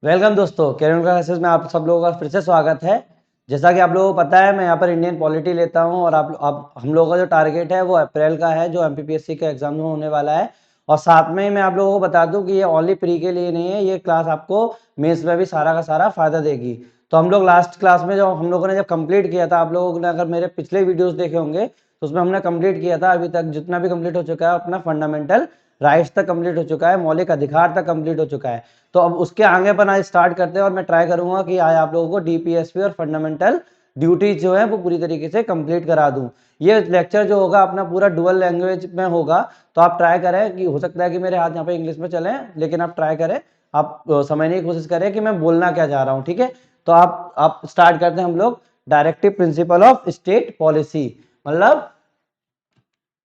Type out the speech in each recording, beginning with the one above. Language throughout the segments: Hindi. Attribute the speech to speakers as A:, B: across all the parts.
A: वेलकम दोस्तों, कैरियर क्लासेस में आप सब लोगों का फिर से स्वागत है। जैसा कि आप लोगों को पता है, मैं यहाँ पर इंडियन पॉलिटी लेता हूँ और आप हम लोगों का जो टारगेट है वो अप्रैल का है, जो एमपीपीएससी के एग्जाम में होने वाला है। और साथ में ही मैं आप लोगों को बता दूं कि ये ओनली प्री के लिए नहीं है, ये क्लास आपको मेंस में भी सारा का सारा फायदा देगी। तो हम लोग लास्ट क्लास में जो हम लोगों ने जब कंप्लीट किया था, आप लोगों ने अगर मेरे पिछले वीडियोस देखे होंगे तो उसमें हमने कंप्लीट किया था, अभी तक जितना भी कंप्लीट हो चुका है अपना फंडामेंटल राइट्स तक कंप्लीट हो चुका है, मौलिक अधिकार तक कंप्लीट हो चुका है। तो अब उसके आगे अपन आज स्टार्ट करते हैं और मैं ट्राई करूंगा कि आज आप लोगों को डीपीएसपी और फंडामेंटल ड्यूटीज जो है वो पूरी तरीके से कंप्लीट करा दूं। ये लेक्चर जो होगा अपना पूरा डुअल लैंग्वेज में होगा, तो आप ट्राई करें कि हो सकता है कि मेरे हाथ यहाँ पे इंग्लिश में चले, लेकिन आप ट्राई करें, आप समझने की कोशिश करें कि मैं बोलना क्या चाह रहा हूँ। ठीक है, तो आप स्टार्ट करते हैं हम लोग। Directive principle of state policy, मतलब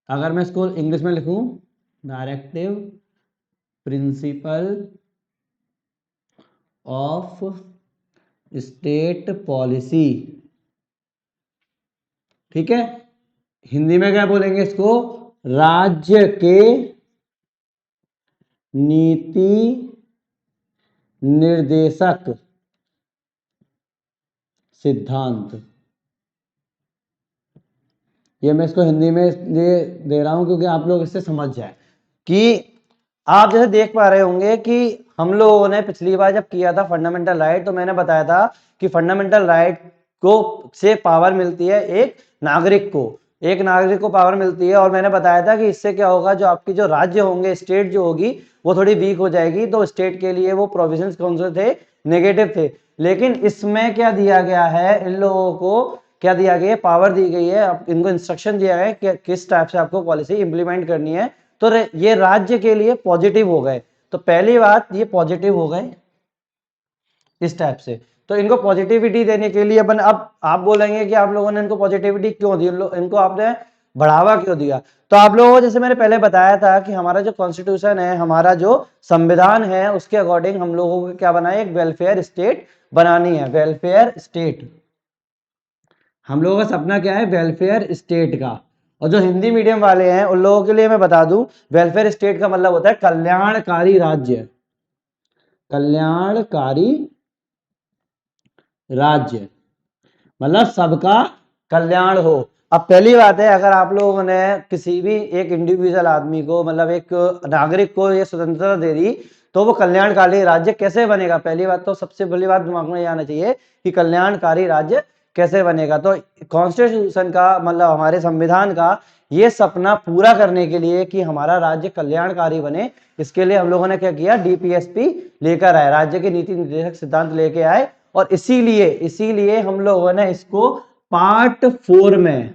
A: अगर मैं इसको इंग्लिश में लिखूं, directive principle of state policy. ठीक है, हिंदी में क्या बोलेंगे इसको? राज्य के नीति निर्देशक सिद्धांत। ये मैं इसको हिंदी में इसलिए दे रहा हूं क्योंकि आप लोग इससे समझ जाए कि आप जैसे देख पा रहे होंगे कि हम लोगों ने पिछली बार जब किया था फंडामेंटल राइट, तो मैंने बताया था कि फंडामेंटल राइट को से पावर मिलती है एक नागरिक को पावर मिलती है। और मैंने बताया था कि इससे क्या होगा, जो आपकी जो राज्य होंगे, स्टेट जो होगी वो थोड़ी वीक हो जाएगी। तो स्टेट के लिए वो प्रोविजंस कौन से थे? नेगेटिव थे। लेकिन इसमें क्या दिया गया है, इन लोगों को क्या दिया गया है? पावर दी गई है, इनको इंस्ट्रक्शन दिया गया है कि किस टाइप से आपको पॉलिसी इंप्लीमेंट करनी है। तो ये राज्य के लिए पॉजिटिव हो गए। तो पहली बात, ये पॉजिटिव हो गए इस टाइप से। तो इनको पॉजिटिविटी देने के लिए अपन, अब आप बोलेंगे कि आप लोगों ने इनको पॉजिटिविटी क्यों दी, इनको आपने बढ़ावा क्यों दिया? तो आप लोगों को जैसे मैंने पहले बताया था कि हमारा जो कॉन्स्टिट्यूशन है, हमारा जो संविधान है, उसके अकॉर्डिंग हम लोगों को क्या बनाए? एक वेलफेयर स्टेट बनानी है। वेलफेयर स्टेट, हम लोगों का सपना क्या है? वेलफेयर स्टेट का। और जो हिंदी मीडियम वाले हैं उन लोगों के लिए मैं बता दूं, वेलफेयर स्टेट का मतलब होता है कल्याणकारी राज्य। कल्याणकारी राज्य मतलब सबका कल्याण हो। अब पहली बात है, अगर आप लोगों ने किसी भी एक इंडिविजुअल आदमी को, मतलब एक नागरिक को ये स्वतंत्रता दे दी, तो वो कल्याणकारी राज्य कैसे बनेगा? पहली बात तो सबसे पहली बात दिमाग में आना चाहिए कि कल्याणकारी राज्य कैसे बनेगा। तो कॉन्स्टिट्यूशन का मतलब हमारे संविधान का ये सपना पूरा करने के लिए कि हमारा राज्य कल्याणकारी बने, इसके लिए हम लोगों ने क्या किया? डीपीएसपी लेकर आए, राज्य के नीति निर्देशक सिद्धांत लेके आए। और इसीलिए इसीलिए हम लोगों ने इसको पार्ट 4 में,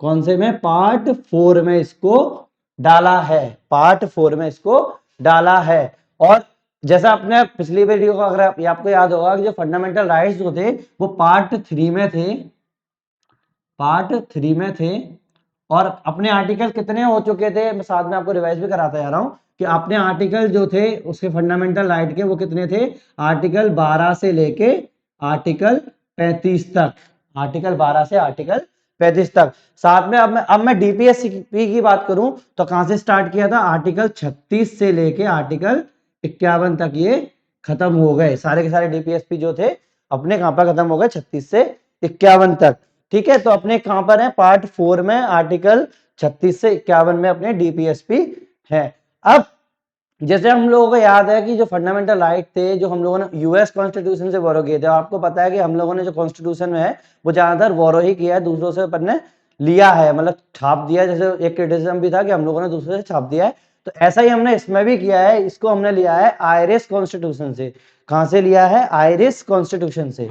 A: कौन से में? पार्ट 4 में इसको डाला है। पार्ट 4 में इसको डाला है। और जैसा आपने पिछली वीडियो को अगर आपको याद होगा कि जो फंडामेंटल राइट्स जो थे वो पार्ट 3 में थे, पार्ट 3 में थे। और अपने आर्टिकल कितने हो चुके थे, मैं साथ में आपको रिवाइज भी कराता जा रहा हूं कि अपने आर्टिकल जो थे उसके फंडामेंटल राइट के, वो कितने थे? आर्टिकल 12 से लेके आर्टिकल 35 तक। आर्टिकल 12 से आर्टिकल 35 तक। साथ में अब मैं डीपीएसपी की बात करूं तो कहां से स्टार्ट किया था? आर्टिकल 36 से लेके आर्टिकल 51 तक ये खत्म हो गए। सारे के सारे डीपीएसपी जो थे अपने कहां पर खत्म हो गए? 36 से 51 तक। ठीक है, तो अपने कहां पर है? पार्ट 4 में आर्टिकल 36 से 51 में अपने डीपीएसपी है। अब जैसे हम लोगों को याद है कि जो फंडामेंटल राइट थे, जो हम लोगों ने यूएस कॉन्स्टिट्यूशन से बोरो किए थे, आपको पता है कि हम लोगों ने जो कॉन्स्टिट्यूशन में है वो ज्यादातर बोरो ही किया है, दूसरों से अपन ने लिया है, मतलब छाप दिया है। जैसे एक क्रिटिसिज्म भी था कि हम लोगों ने दूसरे से छाप दिया है, तो ऐसा ही हमने इसमें भी किया है। इसको हमने लिया है आयरिश कॉन्स्टिट्यूशन से। कहां से लिया है? आयरिश कॉन्स्टिट्यूशन से।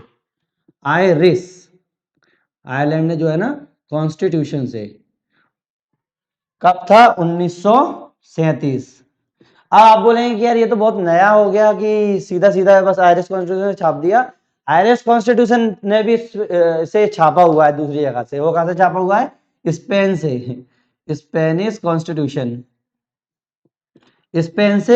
A: आयरिश, आयरलैंड ने जो है ना कॉन्स्टिट्यूशन से। कब था? 1937। अब आप बोलेंगे कि यार ये तो बहुत नया हो गया कि सीधा सीधा बस आयरिश कॉन्स्टिट्यूशन छाप दिया। आयरिश कॉन्स्टिट्यूशन ने भी से छापा हुआ है दूसरी जगह से। वो कहां से छापा हुआ है? स्पेन से। स्पेनिश कॉन्स्टिट्यूशन, स्पेन से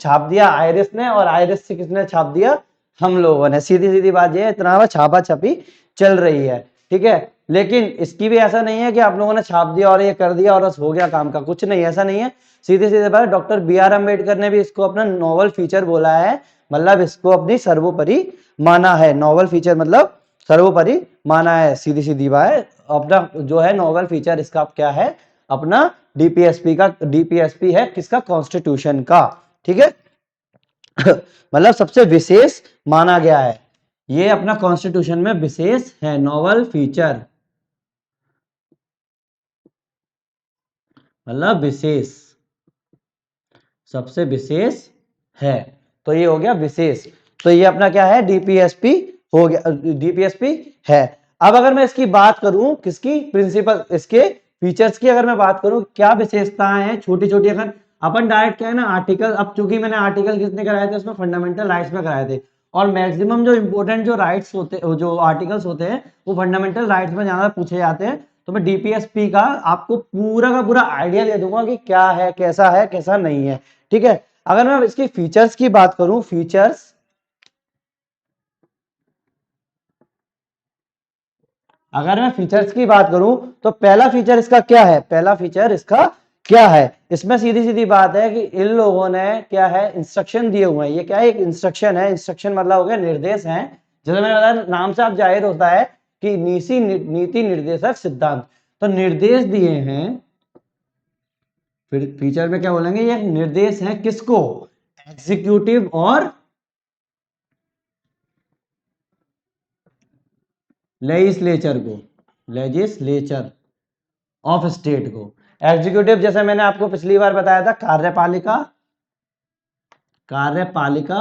A: छाप दिया आयरिश ने, और आयरिश से किसने छाप दिया? हम लोगों ने। सीधी सीधी बात ये है, इतना छापा छपी चल रही है। ठीक है, लेकिन इसकी भी ऐसा नहीं है कि आप लोगों ने छाप दिया और ये कर दिया और बस हो गया काम का, कुछ नहीं, ऐसा नहीं है। सीधे सीधे बात, डॉक्टर बी आर अम्बेडकर ने भी इसको अपना नोवेल फीचर बोला है। मतलब इसको अपनी सर्वोपरि माना है। नोवल फीचर मतलब सर्वोपरि माना है, सीधी सीधी बात। अपना जो है नोवल फीचर इसका क्या है, अपना डीपीएसपी का, डीपीएसपी है किसका, कॉन्स्टिट्यूशन का, ठीक है। मतलब सबसे विशेष माना गया है, ये अपना कॉन्स्टिट्यूशन में विशेष है, नोवल फीचर मतलब विशेष, सबसे विशेष है, तो ये हो गया विशेष। तो ये अपना क्या है, डीपीएसपी हो गया, डीपीएसपी है। अब अगर मैं इसकी बात करूं, किसकी, प्रिंसिपल, इसके फीचर्स की अगर मैं बात करूं, क्या विशेषताएं हैं छोटी छोटी, अगर अपन डायरेक्ट क्या है ना आर्टिकल, अब चूंकि मैंने आर्टिकल कितने कराए थे उसमें, फंडामेंटल राइट्स में कराए थे, और मैक्सिमम जो इंपॉर्टेंट जो राइट्स होते, जो आर्टिकल्स होते हैं वो फंडामेंटल राइट्स में ज्यादा पूछे जाते हैं। तो मैं डीपीएसपी का आपको पूरा का पूरा आइडिया दे दूंगा कि क्या है कैसा नहीं है, ठीक है। अगर मैं इसके फीचर्स की बात करूं, फीचर्स, अगर मैं फीचर्स की बात करूं तो पहला फीचर इसका क्या है, पहला फीचर इसका क्या है, इसमें सीधी सीधी बात है कि इन लोगों ने क्या है, इंस्ट्रक्शन दिए हुए हैं। ये क्या है, एक इंस्ट्रक्शन है, इंस्ट्रक्शन मतलब हो गया निर्देश है, जैसे मैंने बताया नाम से आप जाहिर होता है कि नीति निर्देशक सिद्धांत, तो निर्देश दिए हैं। फिर फीचर में क्या बोलेंगे, ये निर्देश है किसको, एग्जीक्यूटिव और लेजिस्लेचर को, लेजिस्लेचर ऑफ स्टेट को। एग्जीक्यूटिव जैसे मैंने आपको पिछली बार बताया था, कार्यपालिका, कार्यपालिका,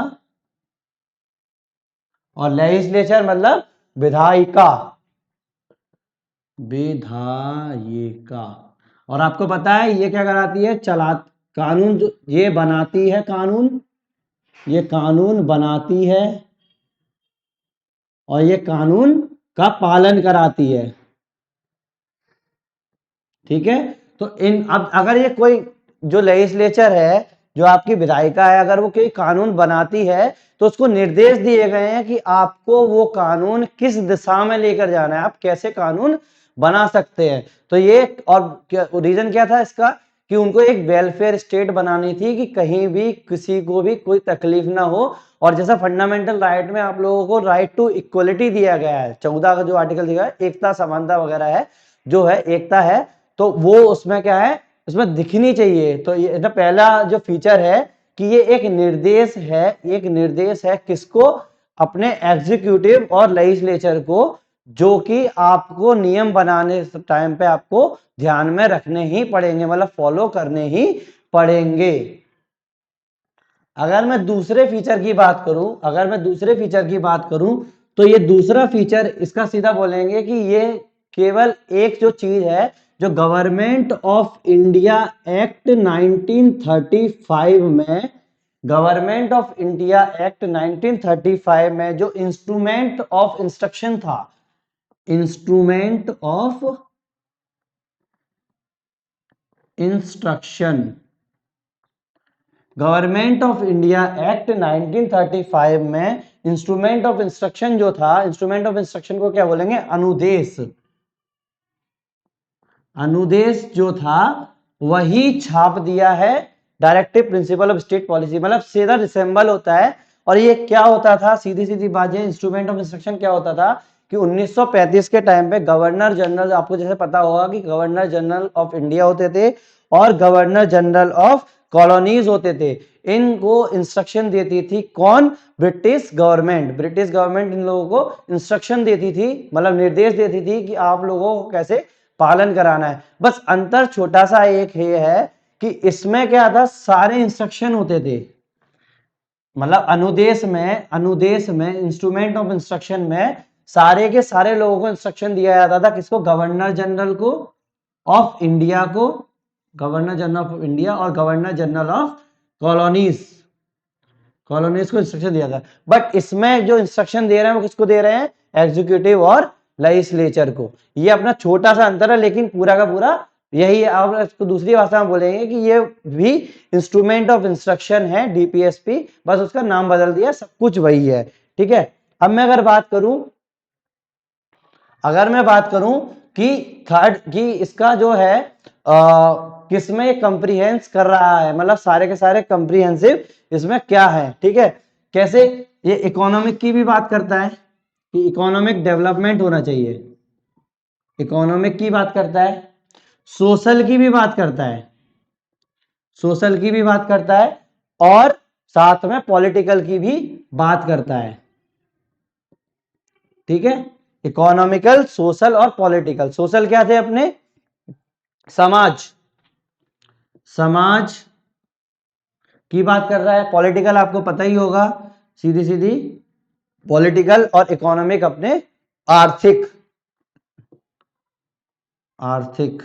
A: और लेजिस्लेचर मतलब विधायिका, विधायिका। और आपको पता है ये क्या कराती है, चला, कानून जो ये बनाती है, कानून, ये कानून बनाती है और ये कानून का पालन कराती है, ठीक है। तो इन, अब अगर ये कोई जो लेजिस्लेचर है, जो आपकी विधायिका है, अगर वो कोई कानून बनाती है तो उसको निर्देश दिए गए हैं कि आपको वो कानून किस दिशा में लेकर जाना है, आप कैसे कानून बना सकते हैं। तो ये, और रीजन क्या था इसका, कि उनको एक वेलफेयर स्टेट बनानी थी, कि कहीं भी किसी को भी कोई तकलीफ ना हो। और जैसा फंडामेंटल राइट में आप लोगों को राइट टू इक्वलिटी दिया गया है, 14 का जो आर्टिकल दिया है, एकता समानता वगैरह है, जो है एकता है, तो वो उसमें क्या है, उसमें दिखनी चाहिए। तो ये ना पहला जो फीचर है कि ये एक निर्देश है, एक निर्देश है किसको, अपने एग्जीक्यूटिव और लेजिस्लेचर को, जो कि आपको नियम बनाने टाइम पे आपको ध्यान में रखने ही पड़ेंगे, मतलब फॉलो करने ही पड़ेंगे। अगर मैं दूसरे फीचर की बात करूं, अगर मैं दूसरे फीचर की बात करूं, तो ये दूसरा फीचर इसका सीधा बोलेंगे कि ये केवल एक जो चीज है, जो गवर्नमेंट ऑफ इंडिया एक्ट 1935 में, गवर्नमेंट ऑफ इंडिया एक्ट 1935 में जो इंस्ट्रूमेंट ऑफ इंस्ट्रक्शन था, instrument of instruction, government of India act 1935 में इंस्ट्रूमेंट ऑफ इंस्ट्रक्शन जो था, इंस्ट्रूमेंट ऑफ इंस्ट्रक्शन को क्या बोलेंगे, अनुदेश, अनुदेश जो था वही छाप दिया है directive principle of state policy, मतलब सीधा रिसेंबल होता है। और ये क्या होता था, सीधी सीधी बात है, इंस्ट्रूमेंट ऑफ इंस्ट्रक्शन क्या होता था कि 1935 के टाइम पे गवर्नर जनरल, आपको जैसे पता होगा कि गवर्नर जनरल ऑफ इंडिया होते थे और गवर्नर जनरल ऑफ कॉलोनीज होते थे, इनको इंस्ट्रक्शन देती थी कौन, British government. British government in लोगों को इंस्ट्रक्शन देती थी, मतलब निर्देश देती थी कि आप लोगों को कैसे पालन कराना है। बस अंतर छोटा सा एक ये है कि इसमें क्या था, सारे इंस्ट्रक्शन होते थे, मतलब अनुदेश में इंस्ट्रूमेंट ऑफ इंस्ट्रक्शन में सारे के सारे लोगों को इंस्ट्रक्शन दिया जाता था, किसको, गवर्नर जनरल को ऑफ इंडिया को, गवर्नर जनरल ऑफ इंडिया और governor general of colonies, colonies को इंस्ट्रक्शन दिया था। बट इसमें जो इंस्ट्रक्शन दे रहे हैं वो किसको दे रहे हैं, एग्जीक्यूटिव और लेजिस्लेचर को। ये अपना छोटा सा अंतर है, लेकिन पूरा का पूरा यही है। आप इसको दूसरी भाषा में बोलेंगे कि ये भी इंस्ट्रूमेंट ऑफ इंस्ट्रक्शन है, डीपीएसपी, बस उसका नाम बदल दिया, सब कुछ वही है, ठीक है। अब मैं अगर बात करूं, अगर मैं बात करूं कि थर्ड, कि इसका जो है किसमें ये कंप्रीहेंस कर रहा है, मतलब सारे के सारे कंप्रीहेंसिव इसमें क्या है, ठीक है। कैसे? ये इकोनॉमिक की भी बात करता है कि इकोनॉमिक डेवलपमेंट होना चाहिए, इकोनॉमिक की बात करता है, सोशल की भी बात करता है, सोशल की भी बात करता है, और साथ में पॉलिटिकल की भी बात करता है। ठीक है, इकोनॉमिकल, सोशल और पॉलिटिकल। सोशल क्या थे अपने? समाज, समाज की बात कर रहा है। पॉलिटिकल आपको पता ही होगा, सीधी सीधी पॉलिटिकल, और इकोनॉमिक अपने आर्थिक, आर्थिक।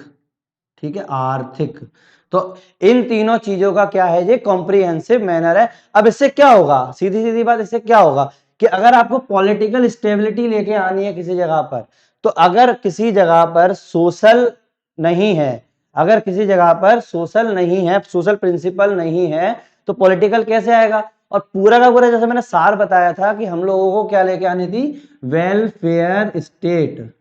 A: ठीक है, आर्थिक। तो इन तीनों चीजों का क्या है, ये कॉम्प्रिहेंसिव मैनर है। अब इससे क्या होगा, सीधी सीधी बात, इससे क्या होगा कि अगर आपको पॉलिटिकल स्टेबिलिटी लेके आनी है किसी जगह पर, तो अगर किसी जगह पर सोशल नहीं है, अगर किसी जगह पर सोशल नहीं है, सोशल प्रिंसिपल नहीं है, तो पॉलिटिकल कैसे आएगा? और पूरा का पूरा, जैसे मैंने सार बताया था कि हम लोगों को क्या लेके आनी थी, वेलफेयर स्टेट,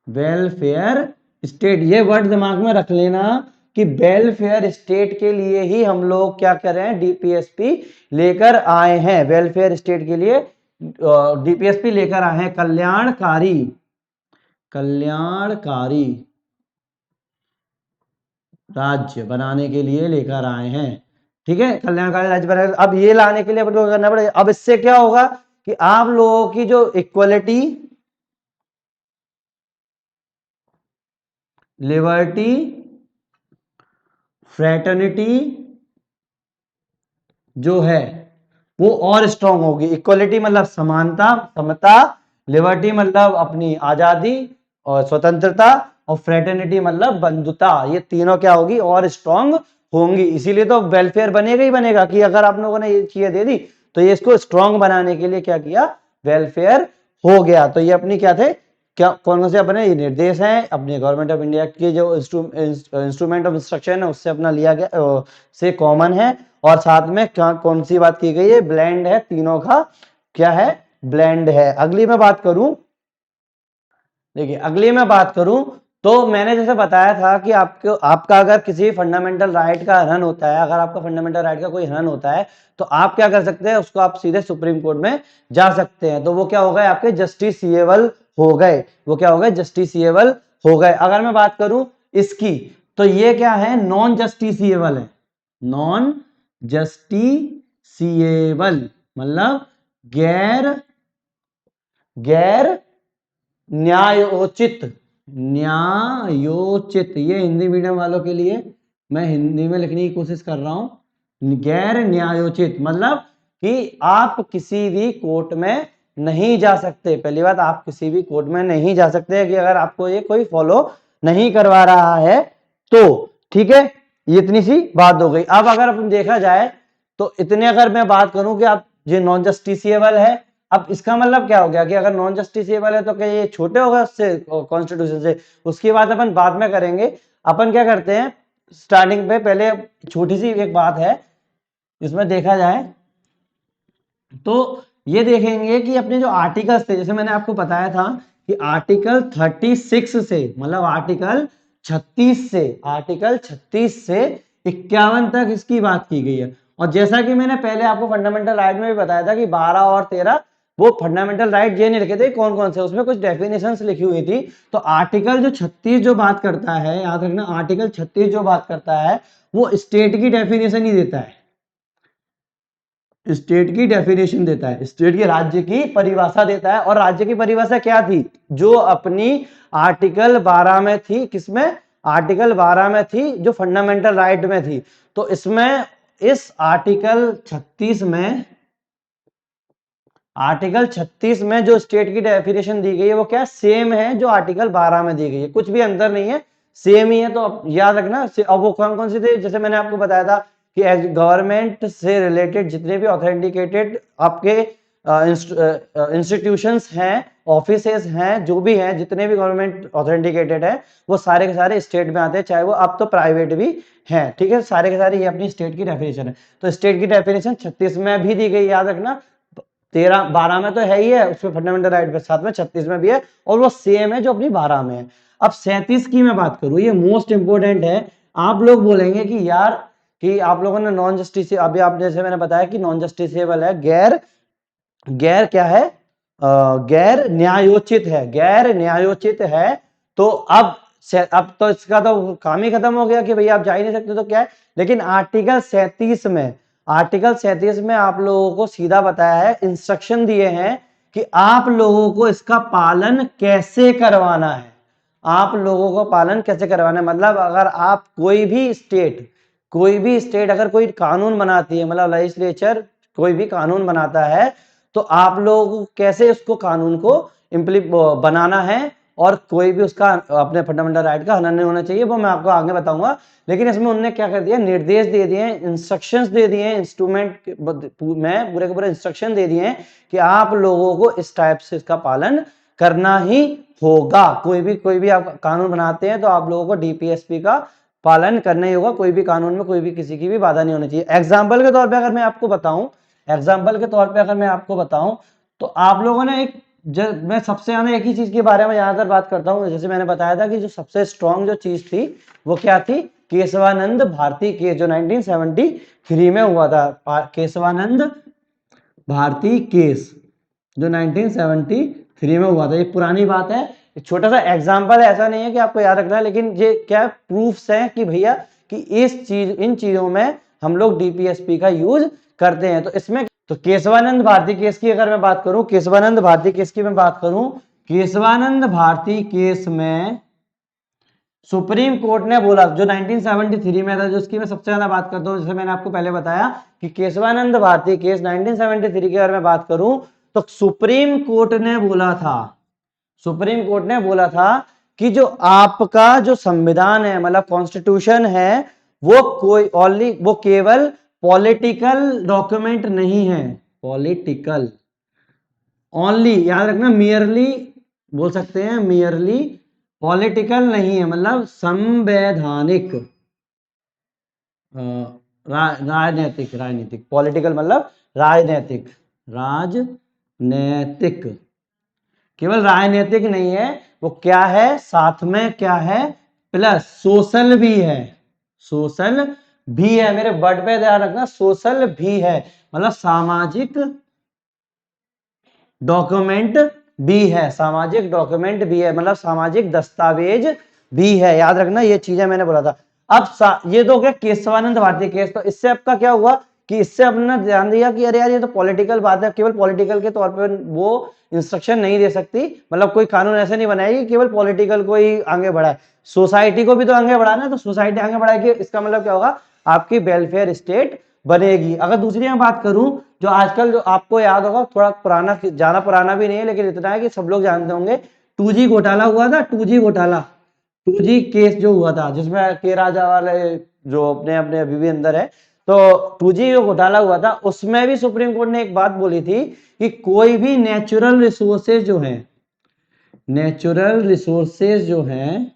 A: वेलफेयर स्टेट। ये वर्ड दिमाग में रख लेना कि वेलफेयर स्टेट के लिए ही हम लोग क्या कर रहे हैं, डीपीएसपी लेकर आए हैं। वेलफेयर स्टेट के लिए डीपीएसपी लेकर आए हैं, कल्याणकारी, कल्याणकारी राज्य बनाने के लिए लेकर आए हैं। ठीक है, कल्याणकारी राज्य बनाने, अब ये लाने के लिए अपन को करना पड़ेगा। अब इससे क्या होगा कि आप लोगों की जो इक्वलिटी, लिबर्टी, फ्रेटर्निटी जो है वो और स्ट्रांग होगी। इक्वलिटी मतलब समानता, समता, लिबर्टी मतलब अपनी आजादी और स्वतंत्रता, और फ्रेटर्निटी मतलब बंधुता। ये तीनों क्या होगी, और स्ट्रांग होंगी। इसीलिए तो वेलफेयर बनेगा ही बनेगा कि अगर आप लोगों ने ये चीजें दे दी तो ये इसको स्ट्रांग बनाने के लिए क्या किया, वेलफेयर हो गया। तो ये अपनी क्या थे, क्या कौन से अपने ये निर्देश हैं अपने गवर्नमेंट ऑफ इंडिया के जो इंस्ट्रूमेंट ऑफ इंस्ट्रक्शन है उससे अपना लिया गया, से कॉमन है। और साथ में क्या कौन सी बात की गई है, ब्लेंड है, तीनों का क्या है, ब्लेंड है। अगली मैं बात करूं, देखिए अगली मैं बात करूं, तो मैंने जैसे बताया था कि आपको, आपका अगर किसी फंडामेंटल राइट का हनन होता है, अगर आपका फंडामेंटल राइट का कोई हनन होता है, तो आप क्या कर सकते हैं, उसको आप सीधे सुप्रीम कोर्ट में जा सकते हैं। तो वो क्या हो गए, आपके जस्टिसिएबल हो गए, वो क्या हो गए, जस्टिसिएबल हो गए। अगर मैं बात करूं इसकी, तो ये क्या है, नॉन जस्टिसिएबल है, नॉन जस्टिसिएबल मतलब गैर, गैर न्यायोचित, न्यायोचित। ये हिंदी मीडियम वालों के लिए मैं हिंदी में लिखने की कोशिश कर रहा हूं। गैर न्यायोचित मतलब कि आप किसी भी कोर्ट में नहीं जा सकते। पहली बात, आप किसी भी कोर्ट में नहीं जा सकते कि अगर आपको ये कोई फॉलो नहीं करवा रहा है तो। ठीक है, ये इतनी सी बात हो गई। अब अगर अपन देखा जाए तो इतने, अगर मैं बात करूं कि आप ये नॉन जस्टिसिएबल है, अब इसका मतलब क्या हो गया कि अगर नॉन जस्टिसिएबल है तो क्या ये छोटे होगा उससे, कॉन्स्टिट्यूशन से? उसकी बात अपन बाद में करेंगे। अपन क्या करते हैं, स्टार्टिंग पे पहले छोटी सी एक बात है, इसमें देखा जाए तो ये देखेंगे कि अपने जो आर्टिकल्स थे, जैसे मैंने आपको बताया था कि आर्टिकल 36 से, मतलब आर्टिकल 36 से, आर्टिकल 36 से 51 तक इसकी बात की गई है। और जैसा कि मैंने पहले आपको फंडामेंटल राइट में भी बताया था कि 12 और 13 वो फंडामेंटल राइट ये नहीं लिखे थे कौन कौन से, उसमें कुछ डेफिनेशंस लिखी हुई थी। तो आर्टिकल जो 36 जो बात करता है, याद रखना, आर्टिकल 36 जो बात करता है वो स्टेट की डेफिनेशन ही देता है, स्टेट की डेफिनेशन देता है, स्टेट के, राज्य की परिभाषा देता है। और राज्य की परिभाषा क्या थी, जो अपनी आर्टिकल 12 में थी, किसमें, आर्टिकल 12 में थी, जो फंडामेंटल राइट में थी। तो इसमें, इस आर्टिकल 36 में, आर्टिकल 36 में जो स्टेट की डेफिनेशन दी गई है वो क्या, सेम है जो आर्टिकल 12 में दी गई है, कुछ भी अंतर नहीं है, सेम ही है। तो अब याद रखना। अब वो कौन कौन से थे, जैसे मैंने आपको बताया था कि गवर्नमेंट से रिलेटेड जितने भी ऑथेंटिकेटेड आपके इंस्टीट्यूशंस हैं, ऑफिसेज हैं, जो भी हैं, जितने भी गवर्नमेंट ऑथेंटिकेटेड है, वो सारे के सारे स्टेट में आते हैं, चाहे वो अब तो प्राइवेट भी हैं। ठीक है, सारे के सारे ये अपनी स्टेट की डेफिनेशन है। तो स्टेट की डेफिनेशन 36 में भी दी गई, याद रखना। 13 12 में तो है ही है, उसमें फंडामेंटल राइट, साथ में 36 में भी है, और वो सेम है जो अपनी 12 में है। अब 37 की मैं बात करूं, ये मोस्ट इंपोर्टेंट है। आप लोग बोलेंगे कि यार कि आप लोगों ने नॉन जस्टिस, अभी आप जैसे मैंने बताया कि नॉन जस्टिसेबल है, गैर गैर क्या है, गैर न्यायोचित है, गैर न्यायोचित है। तो अब तो इसका तो काम ही खत्म हो गया कि भैया आप जा ही नहीं सकते, तो क्या है। लेकिन आर्टिकल 37 में, आर्टिकल 37 में आप लोगों को सीधा बताया है, इंस्ट्रक्शन दिए हैं कि आप लोगों को इसका पालन कैसे करवाना है, आप लोगों को पालन कैसे करवाना है। मतलब अगर आप कोई भी स्टेट अगर कोई कानून बनाती है, मतलब लेजिस्लेचर कोई भी कानून बनाता है, तो आप लोग कैसे उसको कानून को बनाना है, और कोई भी उसका अपने फंडामेंटल राइट का हनन नहीं होना चाहिए, वो मैं आपको आगे बताऊंगा। लेकिन इसमें उन्होंने क्या कर दिया, निर्देश दे दिए, इंस्ट्रक्शंस दे दिए, इंस्ट्रूमेंट में पूरे के पूरे इंस्ट्रक्शन दे दिए कि आप लोगों को इस टाइप से इसका पालन करना ही होगा। कोई भी आप कानून बनाते हैं तो आप लोगों को डीपीएसपी का पालन करना ही होगा, कोई भी कानून में कोई भी किसी की भी बाधा नहीं होनी चाहिए। एग्जाम्पल के तौर पर अगर मैं आपको बताऊं, तो आप लोगों ने मैं सबसे ज्यादा एक ही चीज के बारे में ज्यादातर बात करता हूं, जैसे मैंने बताया था कि जो सबसे स्ट्रॉन्ग जो चीज थी वो क्या थी, केशवानंद भारती केस जो 1973 में हुआ था। केशवानंद भारती केस जो 1973 में हुआ था, ये पुरानी बात है, एक छोटा सा एग्जाम्पल है, ऐसा नहीं है कि आपको याद रखना है, लेकिन ये क्या प्रूफ्स हैं कि भैया कि इन चीजों में हम लोग डीपीएसपी का यूज करते हैं। तो इसमें तो केशवानंद भारती केस की अगर मैं बात करूं, केशवानंद भारती केस की मैं बात करूं, केशवानंद भारती केस में सुप्रीम कोर्ट ने बोला, जो 1973 में था, जो उसकी मैं सबसे ज्यादा बात करता हूं, जैसे मैंने आपको पहले बताया कि केशवानंद भारती केस 1973 की अगर मैं बात करूं, तो सुप्रीम कोर्ट ने बोला था कि जो आपका जो संविधान है, मतलब कॉन्स्टिट्यूशन है, वो केवल पॉलिटिकल डॉक्यूमेंट नहीं है, पॉलिटिकल ओनली, याद रखना, मियरली बोल सकते हैं, मियरली पॉलिटिकल नहीं है, मतलब संवैधानिक, राजनीतिक पॉलिटिकल मतलब राजनैतिक, केवल राजनीतिक नहीं है, वो क्या है, साथ में क्या है, प्लस सोशल भी है, सोशल भी है, मेरे वर्ड पे ध्यान रखना, सोशल भी है, मतलब सामाजिक डॉक्यूमेंट भी है, सामाजिक डॉक्यूमेंट भी है, मतलब सामाजिक दस्तावेज भी है, याद रखना ये चीजें मैंने बोला था। अब ये तो हो गया केशवानंद भारती केस, तो इससे आपका क्या हुआ कि इससे अपने ध्यान दिया कि अरे यार ये तो पॉलिटिकल बात है, केवल पॉलिटिकल के तौर पर वो इंस्ट्रक्शन नहीं दे सकती, मतलब कोई कानून ऐसे नहीं बनाएगी केवल पॉलिटिकल को ही आगे बढ़ाए, सोसाइटी को भी तो आगे बढ़ाना है, तो सोसाइटी आगे बढ़ाएगी, इसका मतलब क्या होगा, आपकी वेलफेयर स्टेट बनेगी। अगर दूसरी मैं बात करूं, जो आजकल जो आपको याद होगा, थोड़ा पुराना, ज्यादा पुराना भी नहीं है, लेकिन इतना है कि सब लोग जानते होंगे, 2G घोटाला हुआ था, 2G घोटाला, 2G केस जो हुआ था, जिसमें के राजा वाले जो अपने अपने अभी भी अंदर है, तो 2G जो घोटाला हुआ था, उसमें भी सुप्रीम कोर्ट ने एक बात बोली थी कि कोई भी नेचुरल रिसोर्सेज जो हैं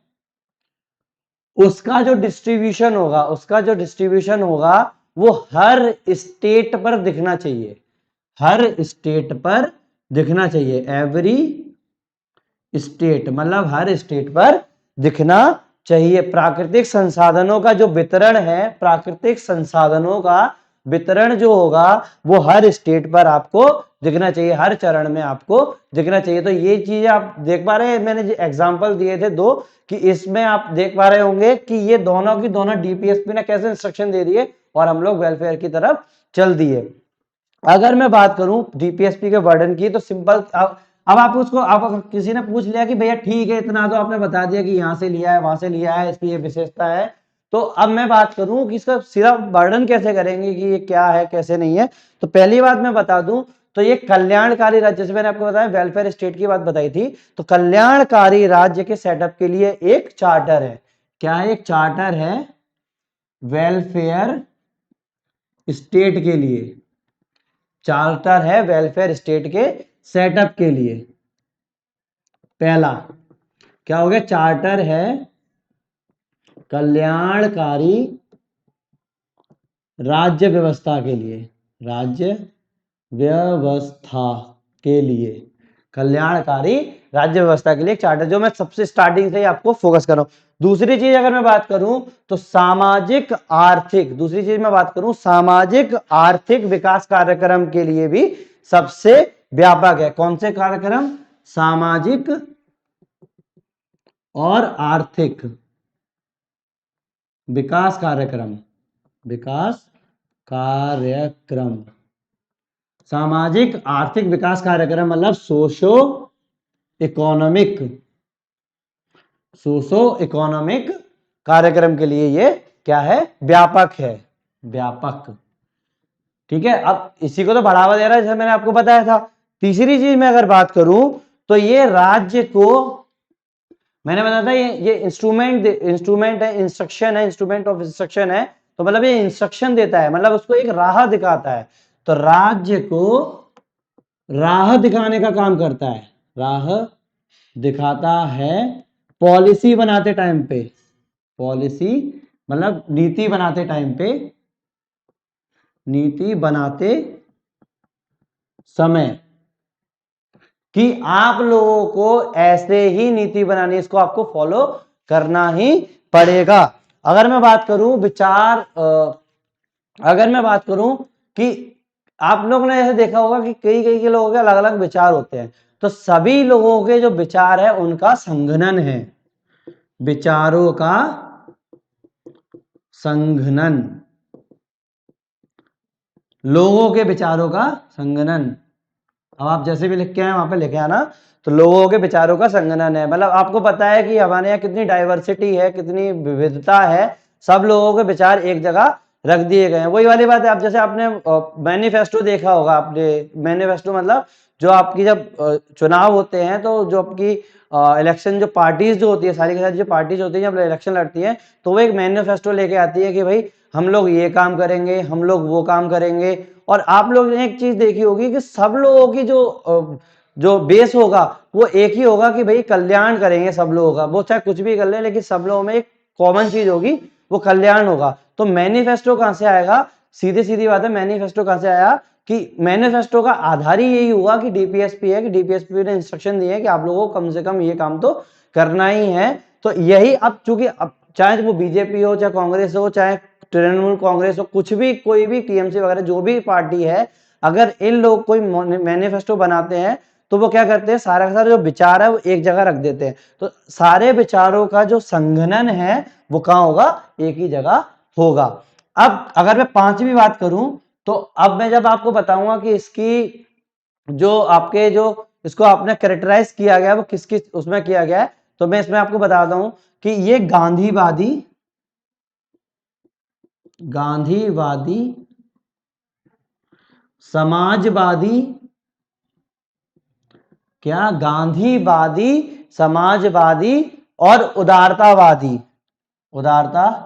A: उसका जो डिस्ट्रीब्यूशन होगा वो हर स्टेट पर दिखना चाहिए, एवरी स्टेट, मतलब हर स्टेट पर दिखना चाहिए। प्राकृतिक संसाधनों का जो वितरण है, प्राकृतिक संसाधनों का वितरण जो होगा वो हर स्टेट पर आपको दिखना चाहिए, हर चरण में आपको दिखना चाहिए। तो ये चीजें आप देख पा रहे हैं, मैंने जो एग्जांपल दिए थे दो, कि इसमें आप देख पा रहे होंगे कि ये दोनों की दोनों डीपीएसपी ने कैसे इंस्ट्रक्शन दे दिए और हम लोग वेलफेयर की तरफ चल दिए। अगर मैं बात करूं डीपीएसपी के वर्डन की, तो सिंपल, अब आप उसको, आप किसी ने पूछ लिया कि भैया ठीक है, इतना तो आपने बता दिया कि यहां से लिया है वहां से लिया है, इसकी ये विशेषता है, तो अब मैं बात करूं कि इसका सीधा वर्णन कैसे करेंगे कि ये क्या है कैसे नहीं है। तो पहली बात मैं बता दूं, तो ये कल्याणकारी राज्य, जैसे मैंने आपको बताया वेलफेयर स्टेट की बात बताई थी, तो कल्याणकारी राज्य के सेटअप के लिए एक चार्टर है, क्या है, एक चार्टर है वेलफेयर स्टेट के लिए, चार्टर है वेलफेयर स्टेट के सेटअप के लिए। पहला क्या हो गया, चार्टर है कल्याणकारी राज्य व्यवस्था के लिए, राज्य व्यवस्था के लिए, कल्याणकारी राज्य व्यवस्था के लिए एक चार्टर, जो मैं सबसे स्टार्टिंग से ही आपको फोकस कर रहा हूं। दूसरी चीज अगर मैं बात करूं तो सामाजिक आर्थिक, दूसरी चीज मैं बात करूं सामाजिक आर्थिक विकास कार्यक्रम के लिए भी सबसे व्यापक है। कौन से कार्यक्रम? सामाजिक और आर्थिक विकास कार्यक्रम, विकास कार्यक्रम, सामाजिक आर्थिक विकास कार्यक्रम मतलब इकोनॉमिक सोशो इकोनॉमिक कार्यक्रम के लिए ये क्या है? व्यापक है, व्यापक। ठीक है, अब इसी को तो बढ़ावा दे रहा है जैसे मैंने आपको बताया था। तीसरी चीज में अगर बात करूं तो ये राज्य को, मैंने बताया था ये इंस्ट्रूमेंट है, इंस्ट्रक्शन है, इंस्ट्रूमेंट ऑफ इंस्ट्रक्शन है, तो मतलब ये इंस्ट्रक्शन देता है, मतलब उसको एक राह दिखाता है। तो राज्य को राह दिखाने का काम करता है, राह दिखाता है पॉलिसी बनाते टाइम पे, पॉलिसी मतलब नीति बनाते टाइम पे, नीति बनाते समय, कि आप लोगों को ऐसे ही नीति बनानी, इसको आपको फॉलो करना ही पड़ेगा। अगर मैं बात करूं विचार, अगर मैं बात करूं कि आप लोगों ने ऐसे देखा होगा कि कई कई के लोगों के अलग अलग विचार होते हैं, तो सभी लोगों के जो विचार है उनका संघनन है, विचारों का संघनन, लोगों के विचारों का संघनन। अब आप जैसे भी लिख के आए वहां पे लिखे आना, तो लोगों के विचारों का संघनन है, मतलब आपको पता है कि हमारे यहाँ कितनी डाइवर्सिटी है, कितनी विविधता है, सब लोगों के विचार एक जगह रख दिए गए हैं। वही वाली बात है, आप जैसे आपने मैनिफेस्टो देखा होगा, आपने मैनिफेस्टो मतलब जो आपकी जब चुनाव होते हैं तो जो आपकी इलेक्शन जो पार्टीज जो होती है, सारी की सारी जो पार्टीज होती है जब इलेक्शन लड़ती है तो वो एक मैनिफेस्टो लेके आती है कि भाई हम लोग ये काम करेंगे, हम लोग वो काम करेंगे। और आप लोग ने एक चीज देखी होगी कि सब लोगों की जो बेस होगा वो एक ही होगा कि भाई कल्याण करेंगे सब लोगों का, वो चाहे कुछ भी कर ले लेकिन सब लोगों में एक कॉमन चीज होगी, वो कल्याण होगा। तो मैनिफेस्टो कहां से आएगा? सीधी सीधी बात है, मैनिफेस्टो कहां से आया कि मैनिफेस्टो का आधार ही यही हुआ कि डीपीएसपी है, कि डीपीएसपी ने इंस्ट्रक्शन दिए कि आप लोगों को कम से कम ये काम तो करना ही है। तो यही अब चूंकि अब चाहे वो बीजेपी हो, चाहे कांग्रेस हो, चाहे तृणमूल कांग्रेस हो, कुछ भी कोई भी टीएमसी वगैरह जो भी पार्टी है, अगर इन लोग कोई मैनिफेस्टो बनाते हैं तो वो क्या करते हैं, सारा का सारा जो विचार है वो एक जगह रख देते हैं। तो सारे विचारों का जो संघनन है वो कहां होगा? एक ही जगह होगा। अब अगर मैं पांचवी बात करूं तो अब मैं जब आपको बताऊंगा कि इसकी जो आपके जो इसको आपने कैरेक्टराइज किया गया वो किस किस उसमें किया गया है, तो मैं इसमें आपको बताता हूं कि ये गांधीवादी, गांधीवादी, समाजवादी, क्या गांधीवादी, समाजवादी और उदारतावादी, उदारतावादी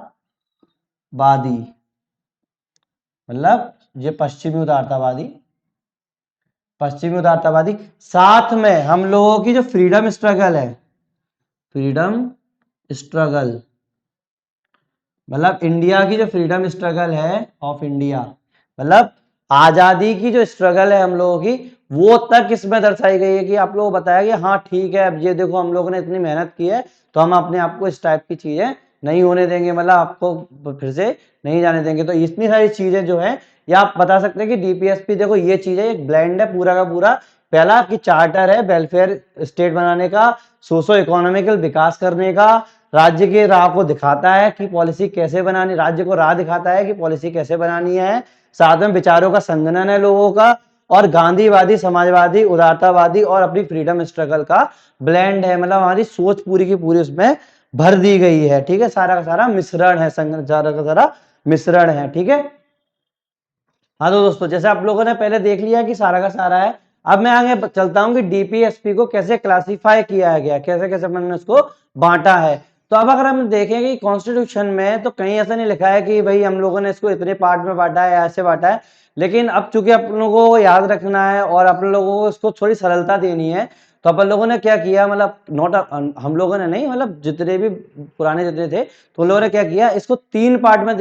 A: मतलब ये पश्चिमी उदारतावादी, पश्चिमी उदारतावादी, साथ में हम लोगों की जो फ्रीडम स्ट्रगल है, फ्रीडम स्ट्रगल मतलब इंडिया की जो फ्रीडम स्ट्रगल है ऑफ इंडिया, मतलब आजादी की जो स्ट्रगल है हम लोगों की, वो तक इसमें दर्शाई गई है कि आप लोगों को बताया कि हाँ ठीक है, अब ये देखो हम लोगों ने इतनी मेहनत की है तो हम अपने आप को इस टाइप की चीजें नहीं होने देंगे, मतलब आपको फिर से नहीं जाने देंगे। तो इतनी सारी चीजें जो है, या आप बता सकते हैं कि डीपीएसपी देखो ये चीजें एक ब्लेंड है पूरा का पूरा। पहला कि चार्टर है वेलफेयर स्टेट बनाने का, सोशो इकोनॉमिकल विकास करने का, राज्य के राह को दिखाता है कि पॉलिसी कैसे बनानी, राज्य को राह दिखाता है कि पॉलिसी कैसे बनानी है, साथ में विचारों का संघनन है लोगों का, और गांधीवादी, समाजवादी, उदारतावादी और अपनी फ्रीडम स्ट्रगल का ब्लेंड है, मतलब हमारी सोच पूरी की पूरी उसमें भर दी गई है। ठीक है, सारा का सारा मिश्रण है, सारा का सारा मिश्रण है। ठीक है, हाँ तो दोस्तों जैसे आप लोगों ने पहले देख लिया कि सारा का सारा है, अब मैं आगे चलता हूं कि डीपीएसपी को कैसे क्लासिफाई किया गया, कैसे कैसे मैंने उसको बांटा है। तो अब अगर हम देखें कि कॉन्स्टिट्यूशन में तो कहीं ऐसा नहीं लिखा है कि भाई हम लोगों ने इसको इतने पार्ट में बांटा है, ऐसे बांटा है, लेकिन अब चूंकि अपन लोगों को याद रखना है और अपन लोगों को इसको थोड़ी सरलता देनी है, तो अपन लोगों ने क्या किया, मतलब नॉट हम लोगों ने नहीं, मतलब जितने भी पुराने जितने थे तो उन लोगों ने क्या किया, इसको 3 पार्ट में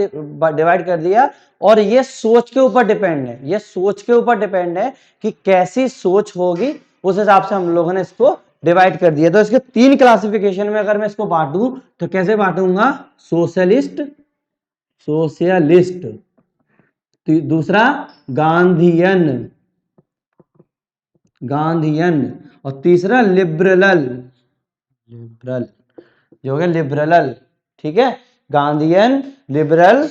A: डिवाइड कर दिया। और ये सोच के ऊपर डिपेंड है, ये सोच के ऊपर डिपेंड है कि कैसी सोच होगी, उस हिसाब से हम लोगों ने इसको डिवाइड कर दिया। तो इसके 3 क्लासिफिकेशन में अगर मैं इसको बांटूं तो कैसे बांटूंगा? सोशलिस्ट, सोशलिस्ट, दूसरा गांधीयन, गांधीयन, और तीसरा लिबरल, लिबरल, जो हो गया लिबरल। ठीक है, गांधीयन, लिबरल,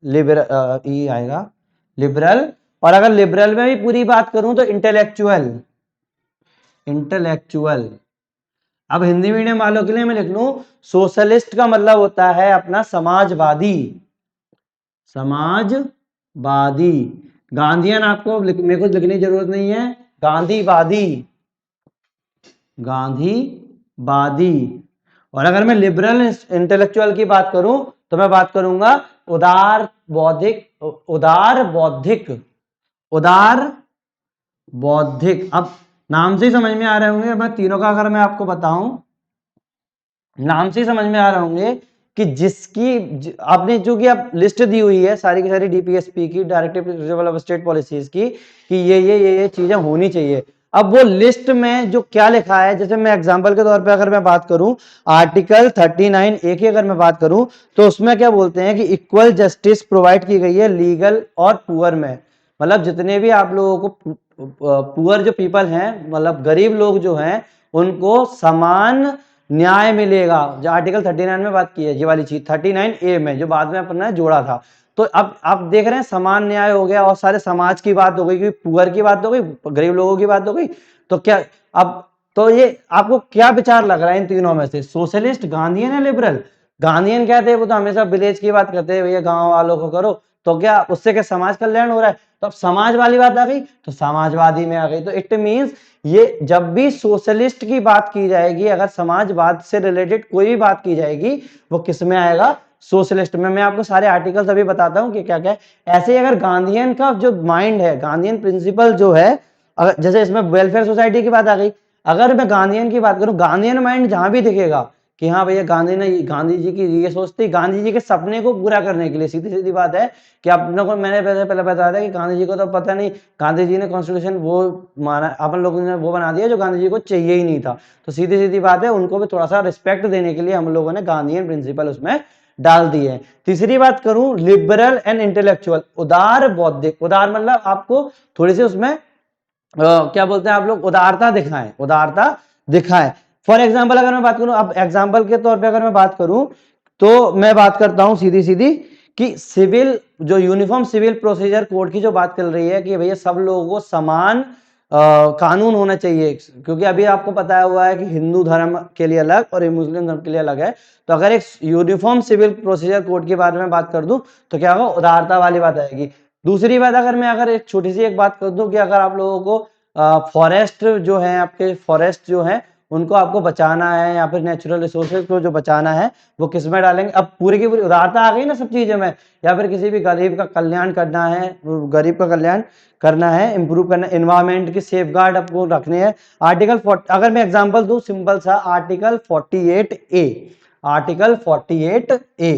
A: लिबरल ई आएगा लिबरल। और अगर लिबरल में भी पूरी बात करूं तो इंटेलेक्चुअल, इंटेलेक्चुअल। अब हिंदी मीडियम वालों के लिए मैं लिख लूं, सोशलिस्ट का मतलब होता है अपना समाजवादी, समाजवादी। गांधीयन आपको मेरे को लिखने की जरूरत नहीं है, गांधीवादी, गांधीवादी। और अगर मैं लिबरल इंटेलेक्चुअल की बात करूं तो मैं बात करूंगा उदार बौद्धिक, उदार बौद्धिक, उदार बौद्धिक। अब नाम से ही समझ में आ रहे होंगे, मैं तीनों का अगर मैं आपको बताऊं, नाम से ही समझ में आ रहे होंगे कि जिसकी आपने जो कि आप लिस्ट दी हुई है सारी की सारी डीपीएसपी की, directive principle of state policies की, कि ये चीजें होनी चाहिए। अब वो लिस्ट में जो क्या लिखा है, जैसे मैं एग्जांपल के तौर पे अगर मैं बात करूं, आर्टिकल 39 ए की अगर मैं बात करूं तो उसमें क्या बोलते हैं कि इक्वल जस्टिस प्रोवाइड की गई है लीगल और पुअर में। मतलब जितने भी आप लोगों को पुअर जो पीपल हैं, मतलब गरीब लोग जो हैं, उनको समान न्याय मिलेगा। जो आर्टिकल 39 में बात की है, ये वाली चीज 39 ए में जो बाद में अपना जोड़ा था। तो अब आप देख रहे हैं समान न्याय हो गया और सारे समाज की बात हो गई, क्योंकि पुअर की बात हो गई, गरीब लोगों की बात हो गई। तो क्या अब, तो ये आपको क्या विचार लग रहा है इन तीनों में से, सोशलिस्ट, गांधीयन या लिबरल? गांधीयन कहते हैं वो तो हमेशा विलेज की बात करते हैं, भैया गांव वालों को करो, तो क्या उससे क्या समाज कल्याण हो रहा है? तो अब समाज वाली बात आ गई तो समाजवादी में आ गई। तो इट मींस ये जब भी सोशलिस्ट की बात की जाएगी, अगर समाजवाद से रिलेटेड कोई भी बात की जाएगी, वो किस में आएगा? सोशलिस्ट में। मैं आपको सारे आर्टिकल्स अभी बताता हूं कि क्या क्या है। ऐसे ही अगर गांधीयन का जो माइंड है, गांधीयन प्रिंसिपल जो है, अगर जैसे इसमें वेलफेयर सोसाइटी की बात आ गई, अगर मैं गांधीयन की बात करूं, गांधीयन माइंड जहां भी दिखेगा कि हाँ भैया गांधी जी की ये सोचती, गांधी जी के सपने को पूरा करने के लिए, सीधी सीधी बात है कि अपने को, मैंने पहले बताया था कि गांधी जी को तो पता नहीं, गांधी जी ने कॉन्स्टिट्यूशन वो माना, अपन लोगों ने वो बना दिया जो गांधी जी को चाहिए ही नहीं था। तो सीधी सीधी बात है, उनको भी थोड़ा सा रिस्पेक्ट देने के लिए हम लोगों ने गांधीयन प्रिंसिपल उसमें डाल दिए हैं। तीसरी बात करूं, लिबरल एंड इंटेलेक्चुअल, उदार बौद्धिक। उदार मतलब आपको थोड़ी सी उसमें क्या बोलते हैं आप लोग, उदारता दिखाएं, उदारता दिखाएं। फॉर एग्जाम्पल अगर मैं बात करूं, अब एग्जाम्पल के तौर पे अगर मैं बात करूं तो मैं बात करता हूं सीधी सीधी कि सिविल, जो यूनिफॉर्म सिविल प्रोसीजर कोड की जो बात चल रही है कि भैया सब लोगों को समान कानून होना चाहिए, क्योंकि अभी आपको पता हुआ है कि हिंदू धर्म के लिए अलग और मुस्लिम धर्म के लिए अलग है। तो अगर एक यूनिफॉर्म सिविल प्रोसीजर कोड के बारे में बात कर दूं तो क्या होगा, उदारता वाली बात आएगी। दूसरी बात, अगर एक छोटी सी एक बात कर दूं कि अगर आप लोगों को फॉरेस्ट जो है, आपके फॉरेस्ट जो है उनको आपको बचाना है, या फिर नेचुरल रिसोर्सेज को जो बचाना है, वो किस में डालेंगे? अब पूरी की पूरी उदारता आ गई ना सब चीजों में। या फिर किसी भी गरीब का कल्याण करना है, गरीब का कल्याण करना है, इंप्रूव करना, एनवायरमेंट की सेफ गार्ड आपको रखने हैं। आर्टिकल 40, अगर मैं एग्जाम्पल दूं सिंपल सा, article 48A, article 48A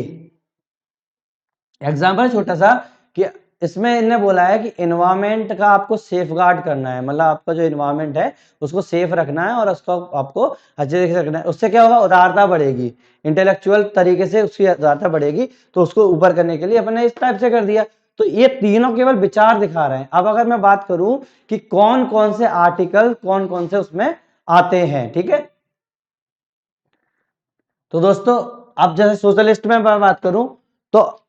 A: example छोटा सा, कि इसमें इन्होंने बोला है कि एनवायरमेंट का आपको सेफ गार्ड करना है, मतलब आपका जो एनवायरमेंट है उसको सेफ रखना है और उसको आपको अच्छे तरीके से रखना है। उससे क्या होगा, उदारता बढ़ेगी, इंटेलेक्चुअल तरीके से उसकी उदारता बढ़ेगी। तो उसको ऊपर करने के लिए अपने इस टाइप से कर दिया। तो ये तीनों केवल विचार दिखा रहे हैं। अब अगर मैं बात करूं कि कौन कौन से आर्टिकल, कौन कौन से उसमें आते हैं, ठीक है। तो दोस्तों, अब जैसे सोशलिस्ट में मैं बात करूं तो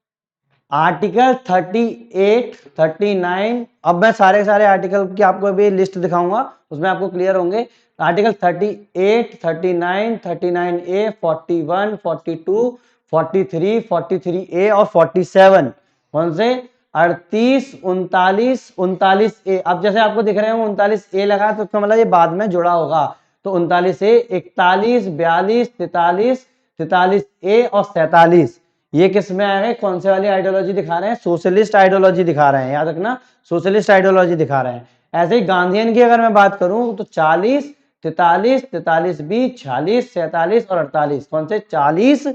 A: आर्टिकल 38, 39, अब मैं सारे सारे आर्टिकल की आपको अभी लिस्ट दिखाऊंगा, उसमें आपको क्लियर होंगे। आर्टिकल 38, 39, 39A, 41, 42, 43, 43A और 47, कौन से? 38, 39, 39A। अब जैसे आपको दिख रहे हो 39A लगा तो इसका मतलब ये बाद में जुड़ा होगा। तो 39A, 41, 42, 43, 43A और 47, ये किस में आ गए, कौन से वाली आइडियोलॉजी दिखा रहे हैं? सोशलिस्ट आइडियोलॉजी दिखा रहे हैं, याद रखना, सोशलिस्ट आइडियोलॉजी दिखा रहे हैं। ऐसे ही गांधीयन की अगर मैं बात करूं तो 40, 43, 43B, 46, 47 और 48, कौन से? 40,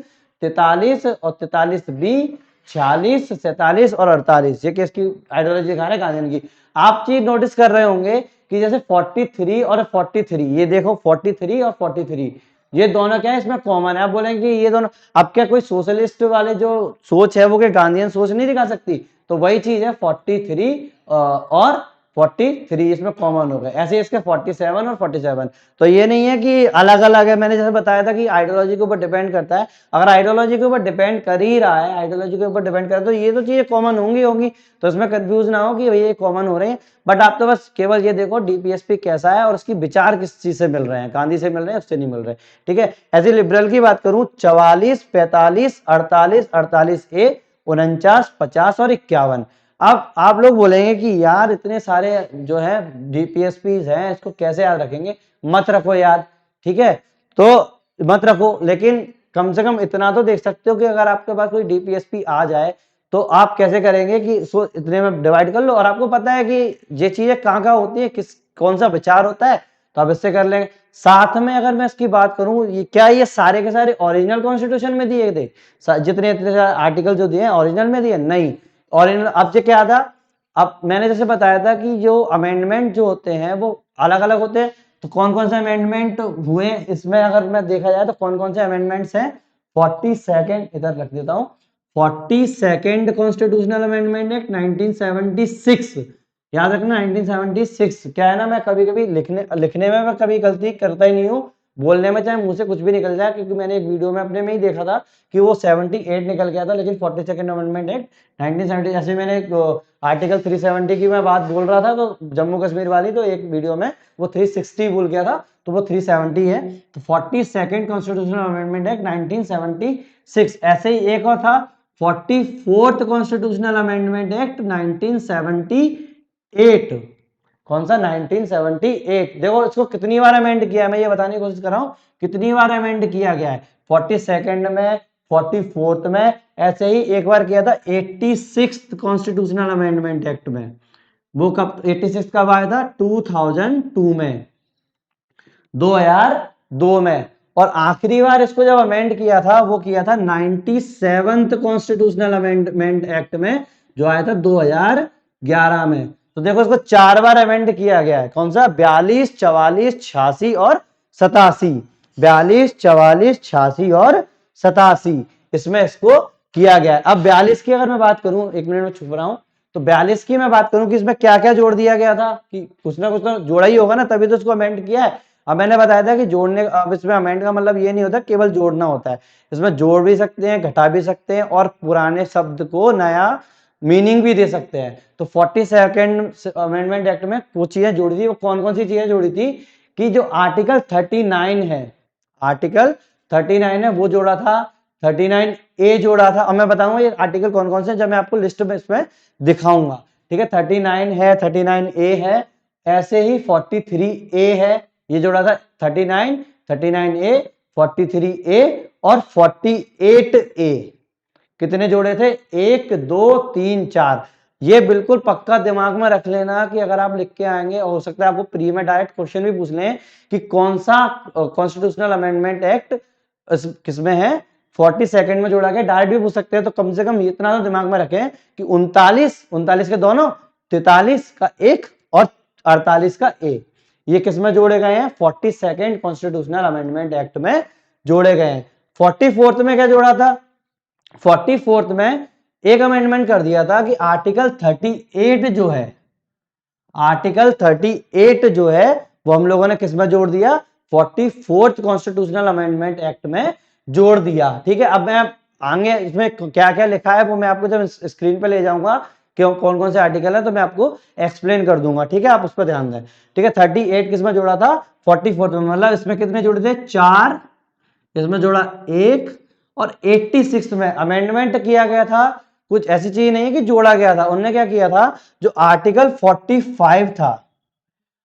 A: 43 और 43B, 46, 47 और 48, ये किसकी आइडियोलॉजी दिखा रहे हैं? गांधीयन की। आप चीज नोटिस कर रहे होंगे कि जैसे 43 और 43, ये देखो 43 और 43, ये दोनों क्या है, इसमें कॉमन है। आप बोलेंगे कि ये दोनों, अब क्या कोई सोशलिस्ट वाले जो सोच है वो क्या गांधीयन सोच नहीं दिखा सकती? तो वही चीज है 43 और 43 इसमें कॉमन हो गए। ऐसे इसके 47 और 47। तो ये नहीं है कि अलग अलग है। मैंने जैसे बताया था कि आइडियोलॉजी के ऊपर डिपेंड करता है। अगर आइडियोलॉजी के ऊपर डिपेंड कर ही रहा है, आइडियोलॉजी के ऊपर डिपेंड कर, तो ये तो चीजें कॉमन होंगी होंगी, तो इसमें कंफ्यूज ना हो कि ये कॉमन हो रहे हैं। बट आप तो बस केवल ये देखो डीपीएसपी कैसा है और उसकी विचार किस चीज से मिल रहे हैं, गांधी से मिल रहे हैं, उससे नहीं मिल रहे। ठीक है, ऐसे लिबरल की बात करूं, 44, 45, 48, 48A, 49, 50 और 51। अब आप लोग बोलेंगे कि यार इतने सारे जो है डीपीएसपी हैं, इसको कैसे याद रखेंगे? मत रखो याद, ठीक है, तो मत रखो, लेकिन कम से कम इतना तो देख सकते हो कि अगर आपके पास कोई डीपीएसपी आ जाए तो आप कैसे करेंगे कि इसको इतने में डिवाइड कर लो, और आपको पता है कि ये चीजें कहाँ कहाँ होती है, किस कौन सा विचार होता है, तो आप इससे कर लेंगे। साथ में अगर मैं इसकी बात करूं, ये क्या ये सारे के सारे ओरिजिनल कॉन्स्टिट्यूशन में दिए थे? जितने इतने आर्टिकल जो दिए ओरिजिनल में दिए? नहीं, ओरिजिनल अब जो क्या था, अब मैंने जैसे बताया था कि जो अमेंडमेंट जो होते हैं वो अलग अलग होते हैं। तो कौन कौन से अमेंडमेंट हुए इसमें अगर मैं देखा जाए तो कौन कौन से अमेंडमेंट्स हैं? 42nd, इधर रख देता हूं, 42nd कॉन्स्टिट्यूशनल अमेंडमेंट एक्ट 1976। याद रखना 1976। क्या है ना, मैं कभी कभी लिखने में मैं कभी गलती करता ही नहीं हूँ, बोलने में चाहे मुंह से कुछ भी निकल जाए, क्योंकि मैंने एक वीडियो में अपने में ही देखा था कि वो 78 निकल गया था, लेकिन 42nd अमेंडमेंट एक्ट 1970। जैसे मैंने आर्टिकल 370 की मैं बात बोल रहा था तो जम्मू कश्मीर वाली, तो एक वीडियो में वो 360 बोल गया था, तो वो 370 है। तो 42nd कॉन्स्टिट्यूशनल अमेंडमेंट एक्ट 1976। ऐसे ही एक और था 44th कॉन्स्टिट्यूशनल अमेंडमेंट एक्ट 1978। कौन सा? 1978। देखो इसको कितनी बार अमेंड किया है, मैं ये बताने की कोशिश कर रहा हूं कितनी बार अमेंड किया गया है। 42nd में, 44th में, ऐसे ही एक बार किया था 86th कॉन्स्टिट्यूशनल अमेंडमेंट एक्ट में। वो कब 86 कब आया था? 2002 में, 2002 में। और आखिरी बार इसको जब अमेंड किया था वो किया था 97th कॉन्स्टिट्यूशनल अमेंडमेंट एक्ट में, जो आया था 2011 में। तो देखो इसको 4 बार अमेंड किया गया है। कौन सा? 42, 44, 86 और 87। 42, 44, 86 और 87 इसमें इसको किया गया है। अब 42 की अगर मैं बात करूं, 1 मिनट में छुप रहा हूं, तो 42 की मैं बात करूं कि इसमें क्या क्या जोड़ दिया गया था, कि कुछ ना कुछ तो जोड़ा ही होगा ना, तभी तो इसको अमेंड किया है। अब मैंने बताया था कि जोड़ने, अब इसमें अमेंड का मतलब ये नहीं होता केवल जोड़ना होता है, इसमें जोड़ भी सकते हैं, घटा भी सकते हैं, और पुराने शब्द को नया मीनिंग भी दे सकते हैं। तो 42nd अमेंडमेंट एक्ट में वो चीजें जोड़ी थी। वो कौन कौन सी चीजें जोड़ी थी? कि जो आर्टिकल 39 है, आर्टिकल 39 है वो जोड़ा था, 39A जोड़ा था। अब मैं बताऊंगा ये आर्टिकल कौन कौन से, जब मैं आपको लिस्ट में इसमें दिखाऊंगा। ठीक है, 39 है, 39A है, ऐसे ही 43A है, ये जोड़ा था 39, 39A, 43A और 48A। कितने जोड़े थे? 1, 2, 3, 4। ये बिल्कुल पक्का दिमाग में रख लेना कि अगर आप लिख के आएंगे, हो सकता है आपको प्री में डायरेक्ट क्वेश्चन भी पूछ लें कि कौन सा कॉन्स्टिट्यूशनल अमेंडमेंट एक्ट किसमें है, 42nd में जोड़ा गया, डायरेक्ट भी पूछ सकते हैं। तो कम से कम इतना तो दिमाग में रखें कि 39 के दोनों, 43 का एक और 48 का एक, ये किसमें जोड़े गए हैं? 42nd कॉन्स्टिट्यूशनल अमेंडमेंट एक्ट में जोड़े गए हैं। 44th में क्या जोड़ा था? 44th में एक अमेंडमेंट कर दिया था कि आर्टिकल 38 जो है, आर्टिकल 38 जो है वो हम लोगों ने किसमें जोड़ दिया? 44th कॉन्स्टिट्यूशनल अमेंडमेंट एक्ट में जोड़ दिया। ठीक है, अब मैं आगे इसमें क्या क्या लिखा है वो मैं आपको जब स्क्रीन पे ले जाऊंगा, क्यों कौन कौन से आर्टिकल है, तो मैं आपको एक्सप्लेन कर दूंगा। ठीक है, आप उस पर ध्यान दें। ठीक है, 38 किसमें जोड़ा था? 44th में। मतलब इसमें कितने जोड़े थे? 4, इसमें जोड़ा 1, और 86 में अमेंडमेंट किया गया था। कुछ ऐसी चीज नहीं है कि जोड़ा गया था, उन्होंने क्या किया था, जो आर्टिकल 45 था,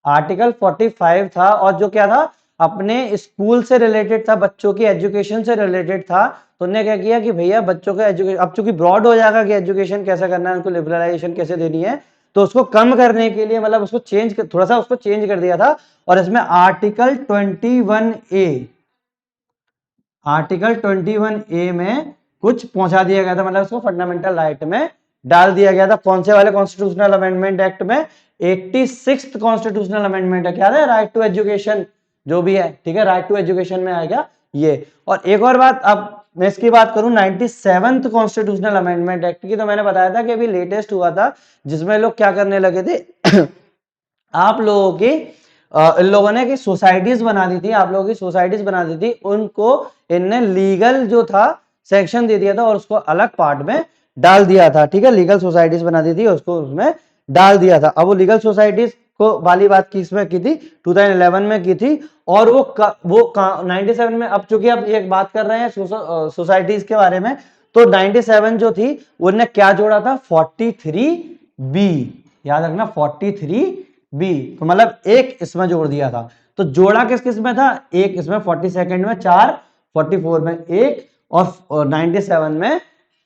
A: आर्टिकल 45 था, और जो क्या था, अपने स्कूल से रिलेटेड था, बच्चों की एजुकेशन से रिलेटेड था। तो उन्होंने क्या किया कि भैया बच्चों का एजुकेशन, अब चूंकि ब्रॉड हो जाएगा कि एजुकेशन कैसे करना है, उनको लिबरलाइजेशन कैसे देनी है, तो उसको कम करने के लिए, मतलब उसको थोड़ा सा उसको चेंज कर दिया था। और इसमें आर्टिकल 21A, आर्टिकल 21A में कुछ पहुंचा दिया गया था, मतलब उसको फंडामेंटल राइट में डाल दिया गया था। कौन से वाले कॉन्स्टिट्यूशनल अमेंडमेंट एक्ट में? 86th कॉन्स्टिट्यूशनल अमेंडमेंट है, क्या है, राइट टू एजुकेशन जो भी है, ठीक है, राइट टू एजुकेशन में आएगा ये। और एक और बात, अब मैं इसकी बात करूं 97th कॉन्स्टिट्यूशनल अमेंडमेंट एक्ट की, तो मैंने बताया था कि अभी लेटेस्ट हुआ था, जिसमें लोग क्या करने लगे थे आप लोगों की इन लोगों ने कि सोसाइटीज बना दी थी, आप लोगों की सोसाइटीज बना दी थी, उनको इनने लीगल जो था सेक्शन दे दिया था और उसको अलग पार्ट में डाल दिया था, ठीक है, लीगल सोसाइटीज बना दी थी उसको उसमें डाल दिया था। अब वो लीगल सोसाइटीज को वाली बात किसमें की थी, 2011 में की थी। और वो 97 में, अब चूंकि अब एक बात कर रहे हैं सोसाइटीज के बारे में, तो 97 जो थी उनने क्या जोड़ा था, 43B, याद रखना 43B, तो मतलब एक इसमें जोड़ दिया था। तो जोड़ा किस किस में था, एक इसमें 42nd में 4, 44 में 1 और 97 में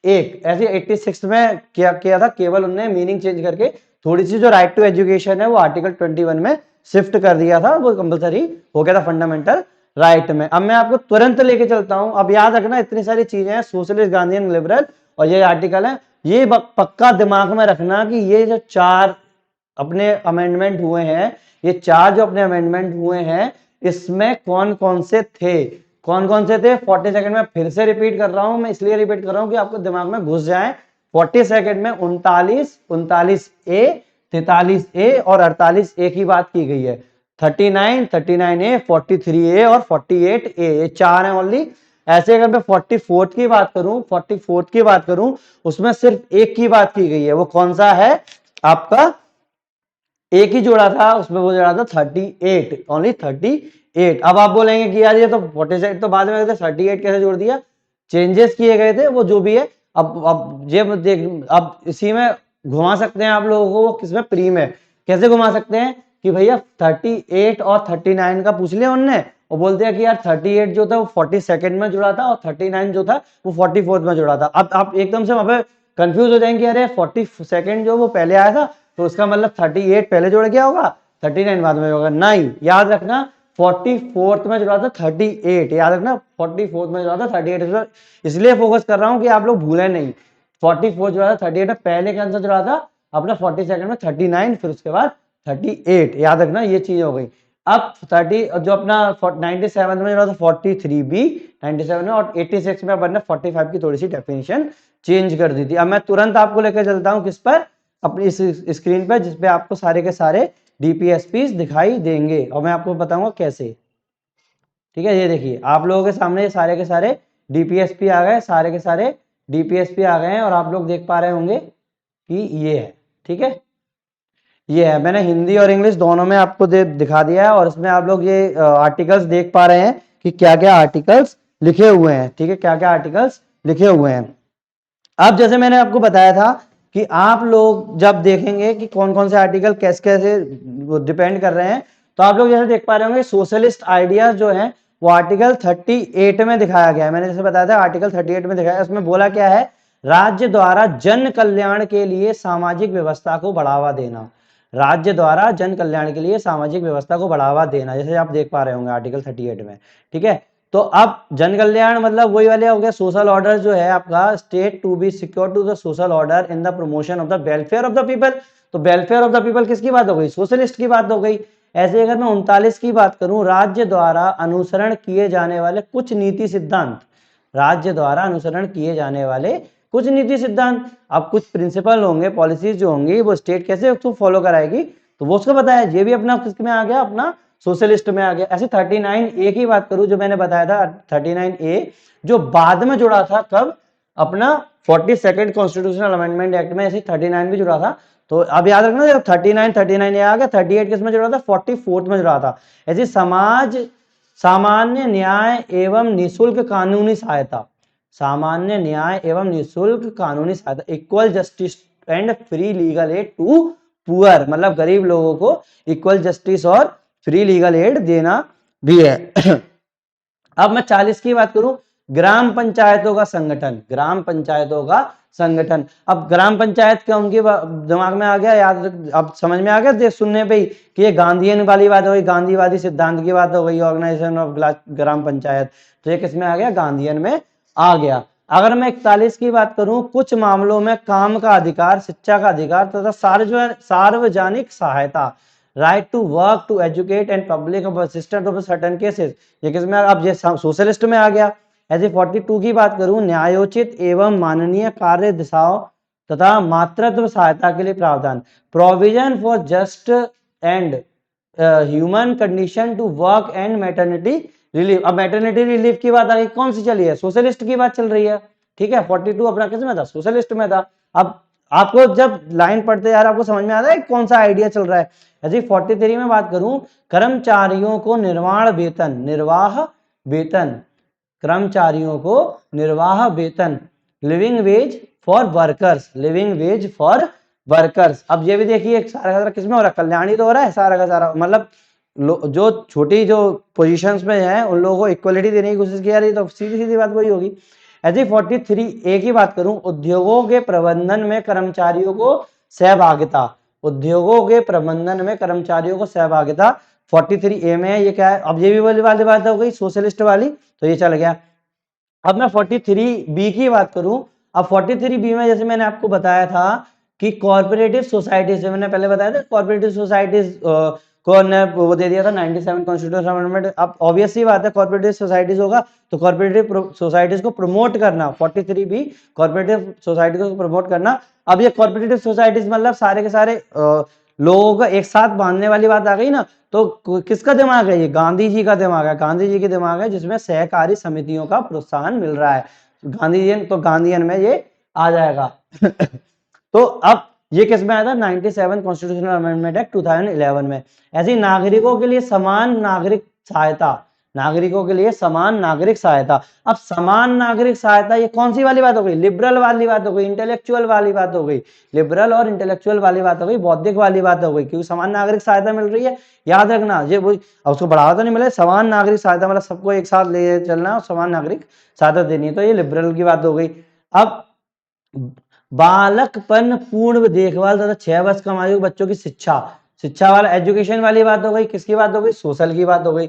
A: 1, ऐसे 86 में क्या किया था, केवल उन्होंने मीनिंग चेंज करके थोड़ी सी जो राइट टू एजुकेशन है वो आर्टिकल 21 में शिफ्ट कर दिया था, वो कंपलसरी हो गया था फंडामेंटल राइट में। अब मैं आपको तुरंत लेके चलता हूं, अब याद रखना इतनी सारी चीजें हैं, सोशलिस्ट, गांधीयन, लिबरल और ये आर्टिकल है, ये पक्का दिमाग में रखना कि ये जो 4 अपने अमेंडमेंट हुए हैं, ये 4 जो अपने अमेंडमेंट हुए हैं, इसमें कौन कौन से थे, कौन कौन से थे। 42nd में फिर से रिपीट कर रहा हूं, मैं इसलिए रिपीट कर रहा हूं कि आपको दिमाग में घुस जाए। 42nd में 39A, 43A और 48A की बात की गई है। 39, 39A, 43A और 48A, ये 4 है ओनली। ऐसे अगर मैं 44th की बात करूं, 44th की बात करूं, उसमें सिर्फ एक की बात की गई है, वो कौन सा है आपका, एक ही जोड़ा था उसमें, वो जोड़ा था 38, ओनली 38। अब आप बोलेंगे कि यार ये तो 47 तो बाद में 38 कैसे जोड़ दिया, चेंजेस किए गए थे, वो जो भी है। अब ये देख, अब इसी में घुमा सकते हैं आप लोगों को, वो किसमें, प्री में कैसे घुमा सकते हैं कि भैया 38 और 39 का पूछ लिया उनने, और बोलते हैं कि यार 38 जो था वो 42nd में जुड़ा था और 39 जो था वो 44th में जुड़ा था। अब आप एकदम से वहां पे कंफ्यूज हो जाएंगे, अरे 42nd जो वो पहले आया था तो उसका मतलब 38 पहले जोड़ गया होगा, 39 बाद में होगा, नहीं, याद रखना 44th में जुड़ा था 38, याद रखना 44th में जुड़ा था 38, इसलिए फोकस कर रहा हूं कि आप लोग भूलें नहीं। 44 जुड़ा था 38 में, पहले के आंसर जुड़ा था अपना 42nd में 39, फिर उसके बाद 38, याद रखना ये चीज हो गई। अब 30 जो अपना 97 में जुड़ा था 43B 97 में, और 86 में अपन ने 45 की थोड़ी सी डेफिनेशन चेंज कर दी थी। अब मैं तुरंत आपको लेकर चलता हूं किस पर, अपनी इस स्क्रीन पर, जिसपे आपको सारे के सारे डीपीएसपी दिखाई देंगे और मैं आपको बताऊंगा कैसे, ठीक है। ये देखिए आप लोगों के सामने ये सारे के सारे डीपीएसपी आ गए, सारे के सारे डीपीएसपी आ गए हैं, और आप लोग देख पा रहे होंगे कि ये है, ठीक है, ये है, मैंने हिंदी और इंग्लिश दोनों में आपको दिखा दिया है, और इसमें आप लोग ये आर्टिकल्स देख पा रहे हैं कि क्या क्या आर्टिकल्स लिखे हुए हैं, ठीक है, क्या क्या आर्टिकल्स लिखे हुए हैं। अब जैसे मैंने आपको बताया था कि आप लोग जब देखेंगे कि कौन कौन से आर्टिकल कैसे कैसे डिपेंड कर रहे हैं, तो आप लोग जैसे देख पा रहे होंगे सोशलिस्ट आइडियाज जो है वो आर्टिकल 38 में दिखाया गया है। मैंने जैसे बताया था आर्टिकल 38 में दिखाया, उसमें बोला क्या है, राज्य द्वारा जन कल्याण के लिए सामाजिक व्यवस्था को बढ़ावा देना, राज्य द्वारा जन कल्याण के लिए सामाजिक व्यवस्था को बढ़ावा देना, जैसे आप देख पा रहे होंगे आर्टिकल 38 में, ठीक है। तो अब जन कल्याण मतलब वही वाले हो गया, सोशल ऑर्डर जो है आपका, state to be secure to the social order in the promotion of the welfare of the people. तो वेलफेयर ऑफ द पीपल किसकी बात हो गई, सोशलिस्ट की बात हो गई। ऐसे अगर मैं 39 की बात करूं, राज्य द्वारा अनुसरण किए जाने वाले कुछ नीति सिद्धांत, राज्य द्वारा अनुसरण किए जाने वाले कुछ नीति सिद्धांत, अब कुछ प्रिंसिपल होंगे, पॉलिसीज जो होंगी वो स्टेट कैसे उसको फॉलो कराएगी, तो वो उसको बताया, ये भी अपना किसमें आ गया, अपना सोशलिस्ट में आ गया। ऐसे 39A की बात करूं, जो मैंने बताया था 39A जो बाद में जुड़ा था, कब, अपना 42nd कॉन्स्टिट्यूशनल अमेंडमेंट एक्ट में, ऐसे 39 भी जुड़ा था। तो अब याद रखना जब 39 आ गया, 38 किसमें जुड़ा था, 44th में जुड़ा था। ऐसे समाज सामान्य न्याय एवं निःशुल्क कानूनी सहायता, सामान्य न्याय एवं निःशुल्क कानूनी सहायता, equal justice and free legal aid to poor, मतलब गरीब लोगों को इक्वल जस्टिस और फ्री लीगल एड देना भी है। अब मैं 40 की बात करूं, ग्राम पंचायतों का संगठन, ग्राम पंचायतों का संगठन। अब ग्राम पंचायत क्या उनके दिमाग में आ गया, याद, अब समझ में आ गया देख सुनने पे ही कि ये गांधीयन वाली बात हो गई, गांधीवादी सिद्धांत की बात हो गई, ऑर्गेनाइजेशन ऑफ ग्राम पंचायत, तो ये किसमें आ गया, गांधीयन में आ गया। अगर मैं 41 की बात करूं, कुछ मामलों में काम का अधिकार, शिक्षा का अधिकार तथा सार्वजनिक सहायता, right to work to educate and public assistant of certain cases, ये किसमें, अब ये सोशलिस्ट में आ गया। ऐसे 42 की बात करूं, न्यायोचित एवं माननीय कार्य दिशाओं तथा मातृत्व सहायता के लिए प्रावधान, provision for just and human condition to work and maternity relief. अब मैटरनिटी रिलीफ की बात आ गई, कौन सी चली है, सोशलिस्ट की बात चल रही है, ठीक है। 42 अपना किस में था, सोशलिस्ट में था। अब आपको जब लाइन पढ़ते यार आपको समझ में आता है कौन सा आइडिया चल रहा है। ऐसे 43 में बात करूं, कर्मचारियों को निर्वाह वेतन, कर्मचारियों को निर्वाह वेतन, living ways for workers, living ways for workers. अब ये भी देखिए सारा का सारा किसमें हो रहा है, कल्याणी तो हो रहा है सारा का सारा, मतलब जो छोटी जो पोजीशंस में है उन लोगों को इक्वलिटी देने की कोशिश की जा रही है, तो सीधी सीधी बात वही होगी। ऐसे 43 ए की बात करूं, उद्योगों के प्रबंधन में कर्मचारियों को सहभागिता, उद्योगों के प्रबंधन में कर्मचारियों को सहभागिता 43 ए में है। ये क्या है, अब ये भी वाली बात हो गई सोशलिस्ट वाली, तो ये चल गया। अब मैं 43 बी की बात करूं, अब 43 बी में जैसे मैंने आपको बताया था कि कॉर्पोरेटिव सोसाइटीज, मैंने पहले बताया था कॉर्पोरेटिव सोसाइटीज को ने वो दे दिया था 97 कॉन्स्टिट्यूशन अमेंडमेंट। अब ऑब्वियस ही बात है कॉर्पोरेटिव सोसाइटीज होगा तो कॉर्पोरेटिव सोसाइटीज को प्रमोट करना, 43 बी कॉर्पोरेटिव सोसाइटी को प्रमोट करना। अब ये कॉर्पोरेटिव सोसाइटीज मतलब सारे के सारे लोगों को एक साथ बांधने वाली बात आ गई ना, तो किसका दिमाग है, ये गांधी जी का दिमाग है, गांधी जी के दिमाग है जिसमें सहकारी समितियों का प्रोत्साहन मिल रहा है, गांधीयन, तो गांधीयन में ये आ जाएगा। तो अब ये किस में आया था, 97 कॉन्स्टिट्यूशनल अमेंडमेंट एक्ट 2011 में। ऐसी नागरिकों के लिए समान नागरिक सहायता, नागरिकों के लिए समान नागरिक सहायता। अब समान नागरिक सहायता ये कौन सी वाली बात हो गई, लिबरल वाली बात हो गई, इंटेलेक्चुअल वाली बात हो गई, लिबरल और इंटेलेक्चुअल वाली बात हो गई, बौद्धिक वाली बात हो गई, क्योंकि समान नागरिक सहायता मिल रही है, याद रखना ये वो, उसको बढ़ावा तो नहीं मिले, समान नागरिक सहायता मतलब सबको एक साथ ले चलना और समान नागरिक सहायता देनी है, तो ये लिबरल की बात हो गई। अब बालकपन पूर्ण देखभाल तथा 6 वर्ष कम आयु बच्चों की शिक्षा, शिक्षा वाला एजुकेशन वाली बात हो गई, किसकी बात हो गई, सोशल की बात हो गई,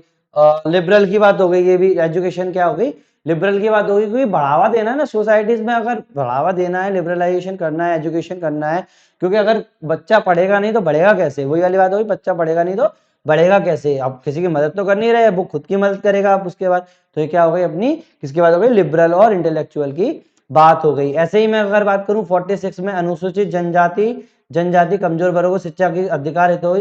A: लिबरल की बात हो गई, ये भी एजुकेशन क्या हो गई, लिबरल की बात हो गई, क्योंकि बढ़ावा देना है ना सोसाइटीज में, अगर बढ़ावा देना है, लिबरलाइजेशन करना है, एजुकेशन करना है, क्योंकि अगर बच्चा पढ़ेगा नहीं तो बढ़ेगा कैसे, वही वाली बात होगी, बच्चा पढ़ेगा नहीं तो बढ़ेगा कैसे, अब किसी की मदद तो कर नहीं रहे, वो खुद की मदद करेगा अब उसके बाद, तो ये क्या हो गई अपनी, किसकी बात हो गई, लिबरल और इंटेलेक्चुअल की बात हो गई। ऐसे ही मैं अगर बात करूं 46 में अनुसूचित जनजाति कमजोर वर्गों को शिक्षा की अधिकार हेतु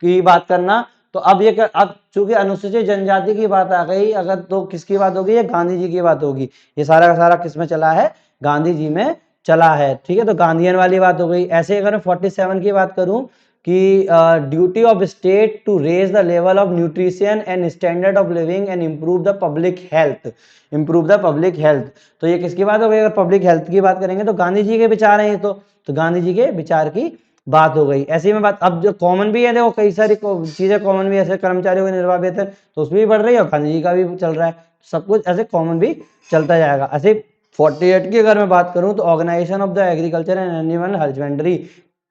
A: की बात करना, तो अब ये अब चूंकि अनुसूचित जनजाति की बात आ गई, अगर तो किसकी बात होगी, ये गांधी जी की बात होगी, ये सारा का सारा किस में चला है, गांधी जी में चला है, ठीक है, तो गांधीयन वाली बात हो गई। ऐसे अगर मैं 47 की बात करूं कि duty of state to raise the level of nutrition and standard of living and improve the public health, improve the public health, तो ये किसकी बात हो गई, अगर पब्लिक हेल्थ की बात करेंगे तो गांधी जी के विचार हैं ये, तो गांधी जी के विचार की बात हो गई। ऐसी में बात अब जो कॉमन भी है, देखो कई सारी चीजें कॉमन भी, ऐसे कर्मचारियों के निर्वाह वेतन तो उसमें भी बढ़ रही है और गांधी जी का भी चल रहा है, सब कुछ ऐसे कॉमन भी चलता जाएगा। ऐसे 48 की अगर मैं बात करूं तो organisation of the agriculture and animal husbandry,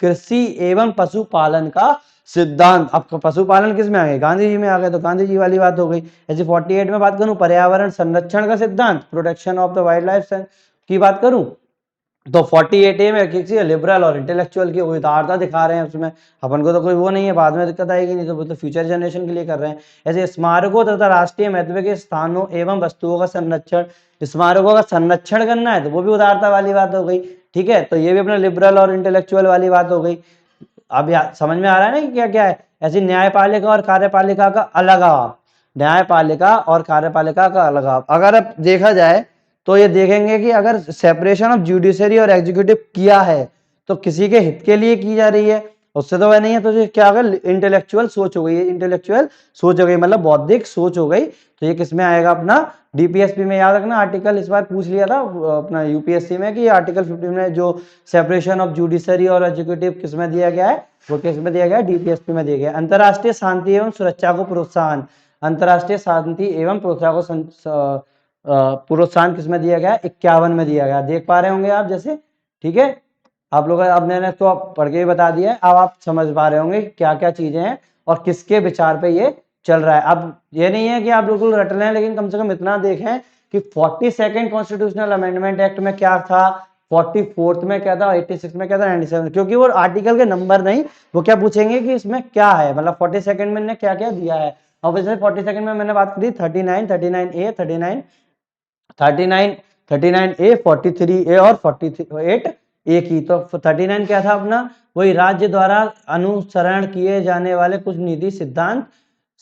A: कृषि एवं पशुपालन का सिद्धांत, अब पशुपालन किस में आ गए, गांधी जी में आ गए, तो गांधी जी वाली बात हो गई। ऐसे 48 में बात करूं पर्यावरण संरक्षण का सिद्धांत, protection of the wild life की बात करूं तो 48A में किसी लिबरल और इंटेलेक्चुअल की उदारता दिखा रहे हैं उसमें, अपन को तो कोई वो नहीं है, बाद में दिक्कत आएगी, नहीं तो वो तो फ्यूचर जनरेशन के लिए कर रहे हैं। ऐसे स्मारकों तथा राष्ट्रीय महत्व के स्थानों एवं वस्तुओं का संरक्षण, स्मारकों का संरक्षण करना है तो वो भी उदारता वाली बात हो गई, ठीक है, तो ये भी अपना लिबरल और इंटेलेक्चुअल वाली बात हो गई। अब समझ में आ रहा है ना कि क्या क्या है। ऐसी न्यायपालिका और कार्यपालिका का अलगाव, न्यायपालिका और कार्यपालिका का अलगाव, अगर अब देखा जाए तो ये देखेंगे कि अगर सेपरेशन ऑफ जुडिशरी और एग्जीक्यूटिव किया है तो किसी के हित के लिए की जा रही है, उससे तो वह नहीं है, तो ये क्या होगा, इंटेलेक्चुअल सोच हो गई, इंटेलेक्चुअल सोच हो गई, मतलब बौद्धिक सोच हो गई, तो ये किस में आएगा अपना डीपीएसपी में, याद रखना आर्टिकल इस बार पूछ लिया था अपना यूपीएससी में कि आर्टिकल 15 में जो सेपरेशन ऑफ जुडिशरी और एग्जीक्यूटिव किस में दिया गया है, वो किस में दिया गया है, डीपीएसपी में दिया गया है। अंतरराष्ट्रीय शांति एवं सुरक्षा को प्रोत्साहन, अंतरराष्ट्रीय शांति एवं सुरक्षा को प्रोत्साहन किसमें दिया गया, 51 में दिया गया, देख पा रहे होंगे आप जैसे, ठीक है, आप लोग, अब मैंने तो पढ़ के बता दिया है, अब आप समझ पा रहे होंगे क्या क्या चीजें हैं और किसके विचार पे ये चल रहा है। अब ये नहीं है कि आप बिल्कुल रट लें, लेकिन कम से कम इतना देखें कि 42nd कॉन्स्टिट्यूशनल अमेंडमेंट एक्ट में क्या था, 44th में क्या था, 86 में क्या था, 97, क्योंकि वो आर्टिकल के नंबर नहीं, वो क्या पूछेंगे कि इसमें क्या है, मतलब 42nd में इन्होंने क्या क्या दिया है। अब जैसे 42nd में मैंने बात करी 39, 39A, 39, 39, 39A, 43A और 48A की। तो 39 क्या था अपना, वही राज्य द्वारा अनुसरण किए जाने वाले कुछ नीति सिद्धांत,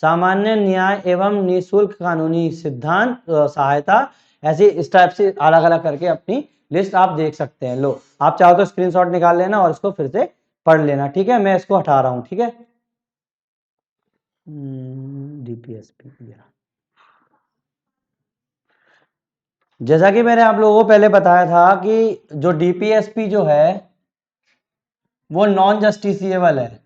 A: सामान्य न्याय एवं निःशुल्क कानूनी सिद्धांत सहायता, ऐसी इस टाइप से अलग अलग करके अपनी लिस्ट आप देख सकते हैं। लो आप चाहो तो स्क्रीनशॉट निकाल लेना और इसको फिर से पढ़ लेना, ठीक है। मैं इसको हटा रहा हूं, ठीक है। डीपीएसपी, जैसा कि मैंने आप लोगों को पहले बताया था कि जो डीपीएसपी जो है वो नॉन जस्टिसिएबल है,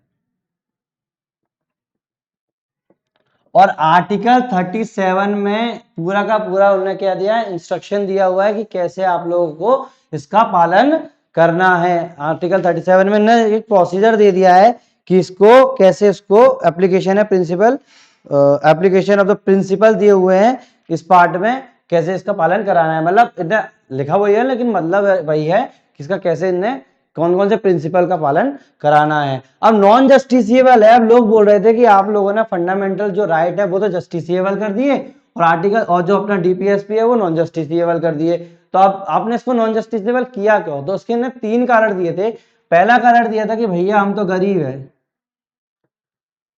A: और आर्टिकल 37 में पूरा का पूरा उन्होंने क्या दिया है, इंस्ट्रक्शन दिया हुआ है कि कैसे आप लोगों को इसका पालन करना है। आर्टिकल 37 में उन्होंने एक प्रोसीजर दे दिया है कि इसको कैसे, इसको एप्लीकेशन है principle, application of the principle दिए हुए हैं इस पार्ट में, कैसे इसका पालन कराना है। मतलब इतना लिखा वही है लेकिन मतलब वही है कि इसका कैसे इन्हें कौन कौन से प्रिंसिपल का पालन कराना है। अब नॉन जस्टिसिएबल है, अब लोग बोल रहे थे कि आप लोगों ने फंडामेंटल जो राइट है वो तो जस्टिसिएबल कर दिए, और आर्टिकल और जो अपना डीपीएसपी है वो नॉन जस्टिसिएबल कर दिए। तो अब आपने इसको नॉन जस्टिसिएबल किया क्यों, तो उसके ने 3 कारण दिए थे। पहला कारण दिया था कि भैया हम तो गरीब है,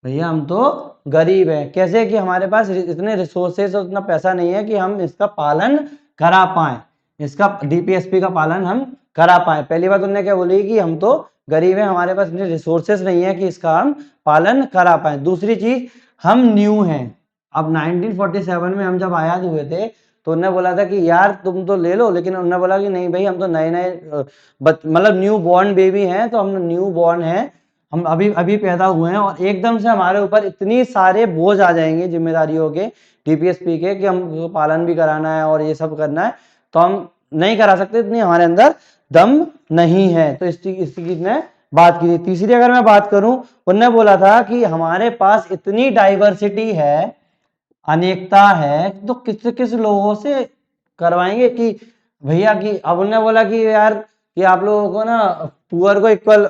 A: भैया हम तो गरीब है, कैसे कि हमारे पास इतने रिसोर्सेज और इतना पैसा नहीं है कि हम इसका पालन करा पाए, इसका डीपीएसपी का पालन हम करा पाए। पहली बात उन्होंने क्या बोली कि हम तो गरीब हैं, हमारे पास इतने रिसोर्सेज नहीं है कि इसका हम पालन करा पाए। दूसरी चीज, हम न्यू हैं। अब 1947 में हम जब आजाद हुए थे तो उन्होंने बोला था कि यार तुम तो ले लो, लेकिन उन्होंने बोला कि नहीं भाई हम तो नए नए मतलब न्यू बॉर्न बेबी हैं, तो हम न्यू बॉर्न हैं, हम अभी अभी पैदा हुए हैं, और एकदम से हमारे ऊपर इतनी सारे बोझ आ जाएंगे जिम्मेदारियों के डीपीएसपी के कि हम पालन भी कराना है और ये सब करना है, तो हम नहीं करा सकते, इतनी हमारे अंदर दम नहीं है। तो इस चीज ने बात की थी। तीसरी अगर मैं बात करूं, उन्होंने बोला था कि हमारे पास इतनी डाइवर्सिटी है, अनेकता है, तो किस किस लोगों से करवाएंगे कि भैया कि अब उन्होंने बोला कि यार कि आप लोगों को ना पुअर को इक्वल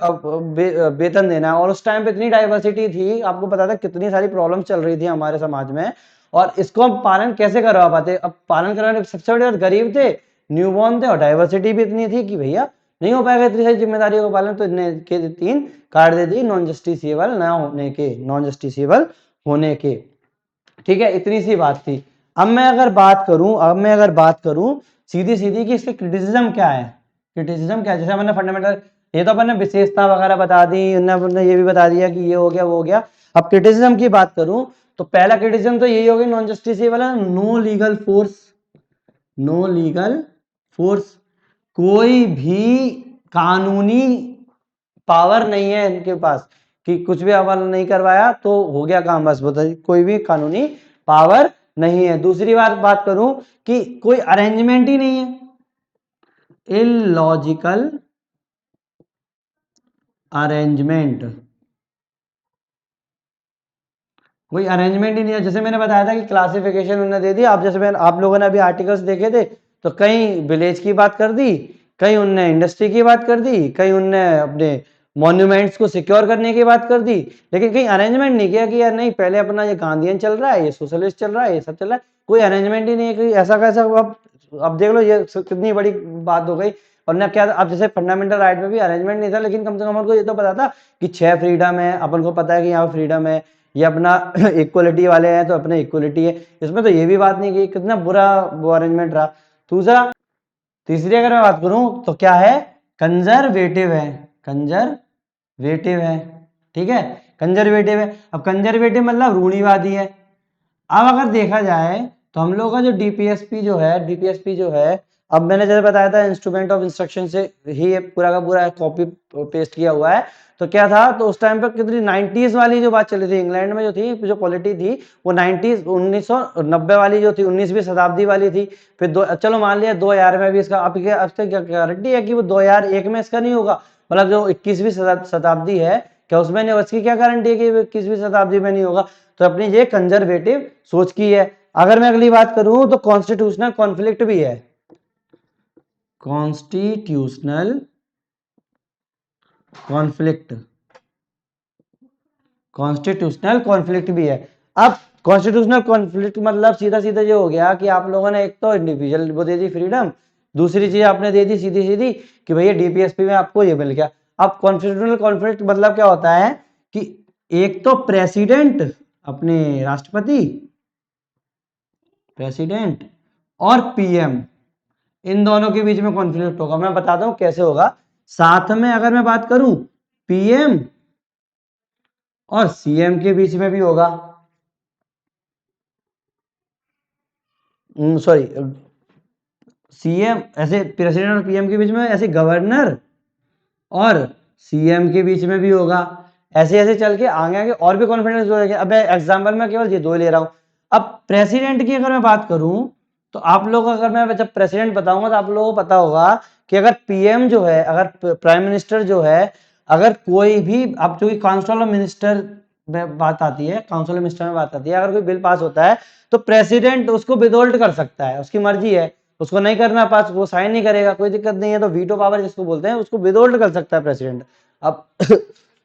A: वेतन देना है, और उस टाइम पे इतनी डाइवर्सिटी थी, आपको पता था कितनी सारी प्रॉब्लम चल रही थी हमारे समाज में, और इसको हम पालन कैसे करवा पाते। अब पालन करवाने सबसे बड़ी बात, गरीब थे, न्यूबॉर्न थे, और डाइवर्सिटी भी इतनी थी कि भैया नहीं हो पाएगा इतनी सारी जिम्मेदारियों का पालन। तो इतने के 3 card they the non justiciable ना होने के, नॉन जस्टिसिएबल होने के, ठीक है। इतनी सी बात थी। अब मैं अगर बात करूं सीधी सीधी कि इसके क्रिटिसिज्म क्या है, क्रिटिसिज्म क्या है। जैसे मैंने फंडामेंटल, ये तो अपन ने विशेषता वगैरह बता दी, उन्होंने ये भी बता दिया कि ये हो गया वो हो गया। अब क्रिटिसिज्म की बात करूं तो पहला क्रिटिसिज्म तो यही होगी नॉन जस्टिसिएबल है, no legal force, no legal force, कोई भी कानूनी पावर नहीं है इनके पास कि कुछ भी अमल नहीं करवाया तो हो गया काम, बस बताइए, कोई भी कानूनी पावर नहीं है। दूसरी बात करूं कि कोई अरेंजमेंट ही नहीं है, इलॉजिकल अरेंजमेंट, कोई अरेंजमेंट ही नहीं है। जैसे मैंने बताया था कि क्लासिफिकेशन उन्होंने दे दी, आप जैसे मैंने आप लोगों ने अभी आर्टिकल्स देखे थे, तो कहीं विलेज की बात कर दी, कहीं उनने इंडस्ट्री की बात कर दी, कहीं उनने अपने मॉन्यूमेंट्स को सिक्योर करने की बात कर दी, लेकिन कहीं अरेंजमेंट नहीं किया कि यार नहीं पहले अपना ये गांधीयन चल रहा है, ये सोशलिस्ट चल रहा है, ये सब चल रहा है, कोई अरेंजमेंट ही नहीं है कि ऐसा कैसा। अब देख लो ये कितनी बड़ी बात हो गई। और ना क्या, अब जैसे फंडामेंटल राइट में भी अरेंजमेंट नहीं था, लेकिन कम से कम हमको ये तो पता था कि 6 फ्रीडम है, अपन को पता है कि यहाँ फ्रीडम है, ये अपना इक्वलिटी वाले हैं तो अपने इक्वलिटी है, इसमें तो ये भी बात नहीं की, कितना बुरा वो अरेंजमेंट रहा। दूसरा, तीसरी अगर मैं बात करूं तो क्या है, कंजर्वेटिव है, कंजर्वेटिव है, ठीक है, कंजर्वेटिव है। अब कंजर्वेटिव मतलब रूढ़िवादी है। अब अगर देखा जाए तो हम लोग का जो डीपीएसपी जो है, अब मैंने जैसे बताया था इंस्ट्रूमेंट ऑफ इंस्ट्रक्शन से ही पूरा का पूरा कॉपी पेस्ट किया हुआ है। तो क्या था, तो उस टाइम पर कितनी 90s वाली जो बात चली थी इंग्लैंड में, जो थी जो पॉलिटी थी वो 1990 वाली जो थी, 19वीं शताब्दी वाली थी। फिर चलो मान लिया 2000 में भी इसका, अब क्या गारंटी है कि वो 2001 में इसका नहीं होगा, मतलब जो 21वीं शताब्दी है क्या उसमें नहीं, उसकी क्या गारंटी है कि 21वीं शताब्दी में नहीं होगा। तो अपनी ये कंजर्वेटिव सोच की है। अगर मैं अगली बात करूं तो कॉन्स्टिट्यूशनल कॉन्फ्लिक्ट भी है, कॉन्स्टिट्यूशनल कॉन्फ्लिक्ट, कॉन्स्टिट्यूशनल कॉन्फ्लिक्ट भी है। अब कॉन्स्टिट्यूशनल कॉन्फ्लिक्ट मतलब सीधा सीधा ये हो गया कि आप लोगों ने एक तो इंडिविजुअल वो दे दी फ्रीडम, दूसरी चीज आपने दे दी सीधी सीधी कि भैया डीपीएसपी में आपको ये मिल गया। अब कॉन्स्टिट्यूशनल कॉन्फ्लिक्ट मतलब क्या होता है कि एक तो प्रेसिडेंट अपने राष्ट्रपति, प्रेसिडेंट और पीएम, इन दोनों के बीच में कॉन्फ्लिक्ट होगा। मैं बताता हूं कैसे होगा। साथ में अगर मैं बात करूं पीएम और सीएम के बीच में भी होगा, सॉरी सीएम, ऐसे प्रेसिडेंट और पीएम के बीच में, ऐसे गवर्नर और सीएम के बीच में भी होगा। ऐसे ऐसे चल के आगे आगे और भी कॉन्फिडेंस हो जाएगा। अब मैं एग्जाम्पल में केवल ये दो ले रहा हूं। अब प्रेसिडेंट की अगर मैं बात करूं तो आप लोग, अगर मैं जब प्रेसिडेंट बताऊंगा तो आप लोगों को पता होगा कि अगर पीएम जो है, अगर प्राइम मिनिस्टर जो है, अगर कोई भी, अब जो काउंसिल ऑफ मिनिस्टर में बात आती है, काउंसिल ऑफ मिनिस्टर में बात आती है, अगर कोई बिल पास होता है तो प्रेसिडेंट उसको विदहोल्ड कर सकता है, उसकी मर्जी है, उसको नहीं करना पास, वो साइन नहीं करेगा, कोई दिक्कत नहीं है। तो वीटो पावर जिसको बोलते हैं उसको विदहोल्ड कर सकता है प्रेसिडेंट। अब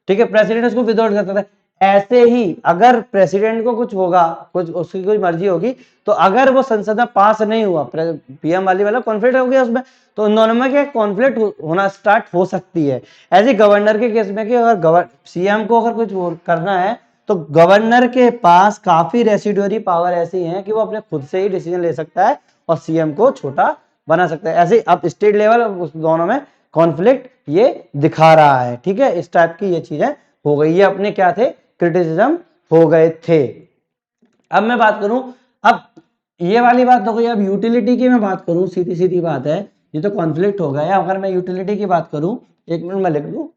A: ठीक है, प्रेसिडेंट उसको विदहोल्ड कर सकता है। ऐसे ही अगर प्रेसिडेंट को कुछ होगा, कुछ उसकी कोई मर्जी होगी, तो अगर वो संसद में पास नहीं हुआ, पीएम वाली वाला कॉन्फ्लिक्ट हो गया उसमें, तो इन दोनों में क्या कॉन्फ्लिक्ट होना स्टार्ट हो सकती है। ऐसे गवर्नर के केस में कि अगर सीएम को अगर कुछ करना है तो गवर्नर के पास काफी रेसिडुअरी पावर ऐसी है कि वो अपने खुद से ही डिसीजन ले सकता है और सीएम को छोटा बना सकता है। ऐसे अब स्टेट लेवल उस दोनों में कॉन्फ्लिक्ट ये दिखा रहा है। ठीक है, इस टाइप की ये चीजें हो गई। ये अपने क्या थे, क्रिटिसिज्म हो गए थे। अब मैं बात करूं, अब ये वाली बात हो गई। अब यूटिलिटी की मैं बात करूं, सीधी सीधी बात है, ये तो कॉन्फ्लिक्ट हो गया। अगर मैं यूटिलिटी की बात करूं, एक मिनट में लिख दूं।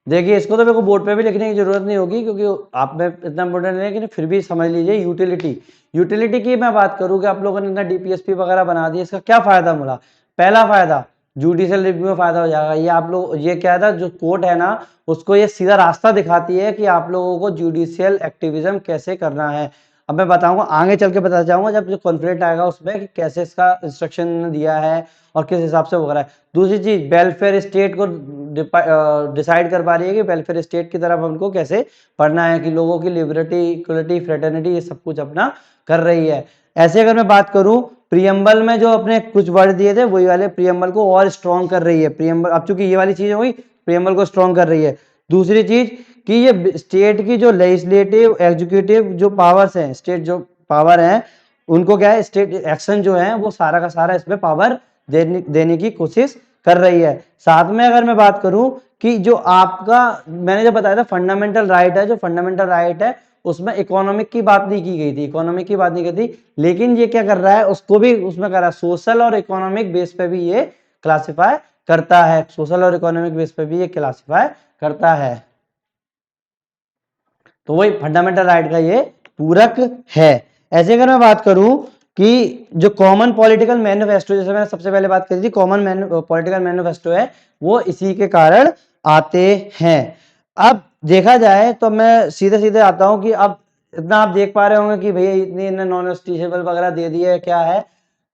A: देखिए, इसको तो मेरे को बोर्ड पे भी लिखने की जरूरत नहीं होगी क्योंकि आप में इतना इंपॉर्टेंट नहीं है, लेकिन फिर भी समझ लीजिए यूटिलिटी। यूटिलिटी की मैं बात करूं कि आप लोगों ने इतना डीपीएसपी वगैरह बना दिया, इसका क्या फायदा मिला। पहला फायदा, जुडिशियल रिव्यू में फायदा हो जाएगा। ये आप लोग, ये क्या था, जो कोर्ट है ना, उसको ये सीधा रास्ता दिखाती है कि आप लोगों को जुडिशियल एक्टिविज्म कैसे करना है। अब मैं बताऊंगा, आगे चल के बता जाऊंगा जब जो कॉन्फ्लिक्ट आएगा उसमें, कि कैसे इसका इंस्ट्रक्शन दिया है और किस हिसाब से वगैरह है। दूसरी चीज, वेलफेयर स्टेट को डिसाइड कर पा रही है कि वेलफेयर स्टेट की तरफ हमको कैसे पढ़ना है, कि लोगों की लिबर्टी, इक्वलिटी, फ्रेटर्निटी, ये सब कुछ अपना कर रही है। ऐसे अगर मैं बात करूं, प्रियम्बल में जो अपने कुछ वर्ड दिए थे वही वाले प्रियम्बल को और स्ट्रॉन्ग कर रही है। प्रियम्बल, अब चूंकि ये वाली चीज हो गई, प्रियम्बल को स्ट्रॉन्ग कर रही है। दूसरी चीज कि ये स्टेट की जो लेजिस्लेटिव, एग्जीक्यूटिव जो पावर्स हैं, स्टेट जो पावर है, उनको क्या है, स्टेट एक्शन जो है वो सारा का सारा इसमें पावर देने की कोशिश कर रही है। साथ में अगर मैं बात करूं कि जो आपका, मैंने जो बताया था फंडामेंटल राइट है, जो फंडामेंटल राइट है उसमें इकोनॉमिक की बात नहीं की गई थी, इकोनॉमिक की बात नहीं की थी, लेकिन ये क्या कर रहा है, उसको भी उसमें कर रहा है, सोशल और इकोनॉमिक बेस पे भी ये क्लासिफाई करता है, सोशल और इकोनॉमिक बेस पे भी ये क्लासिफाई करता है। तो वही फंडामेंटल राइट का ये पूरक है। ऐसे अगर मैं बात करूं कि जो कॉमन पॉलिटिकल मैनिफेस्टो, जैसे मैंने सबसे पहले बात करी थी, कॉमन पॉलिटिकल मैनिफेस्टो है, वो इसी के कारण आते हैं। अब देखा जाए तो मैं सीधे सीधे आता हूं कि अब इतना आप देख पा रहे होंगे कि भैया इतनी इन्हें नॉन नेगोशिएबल वगैरह दे दिए, क्या है,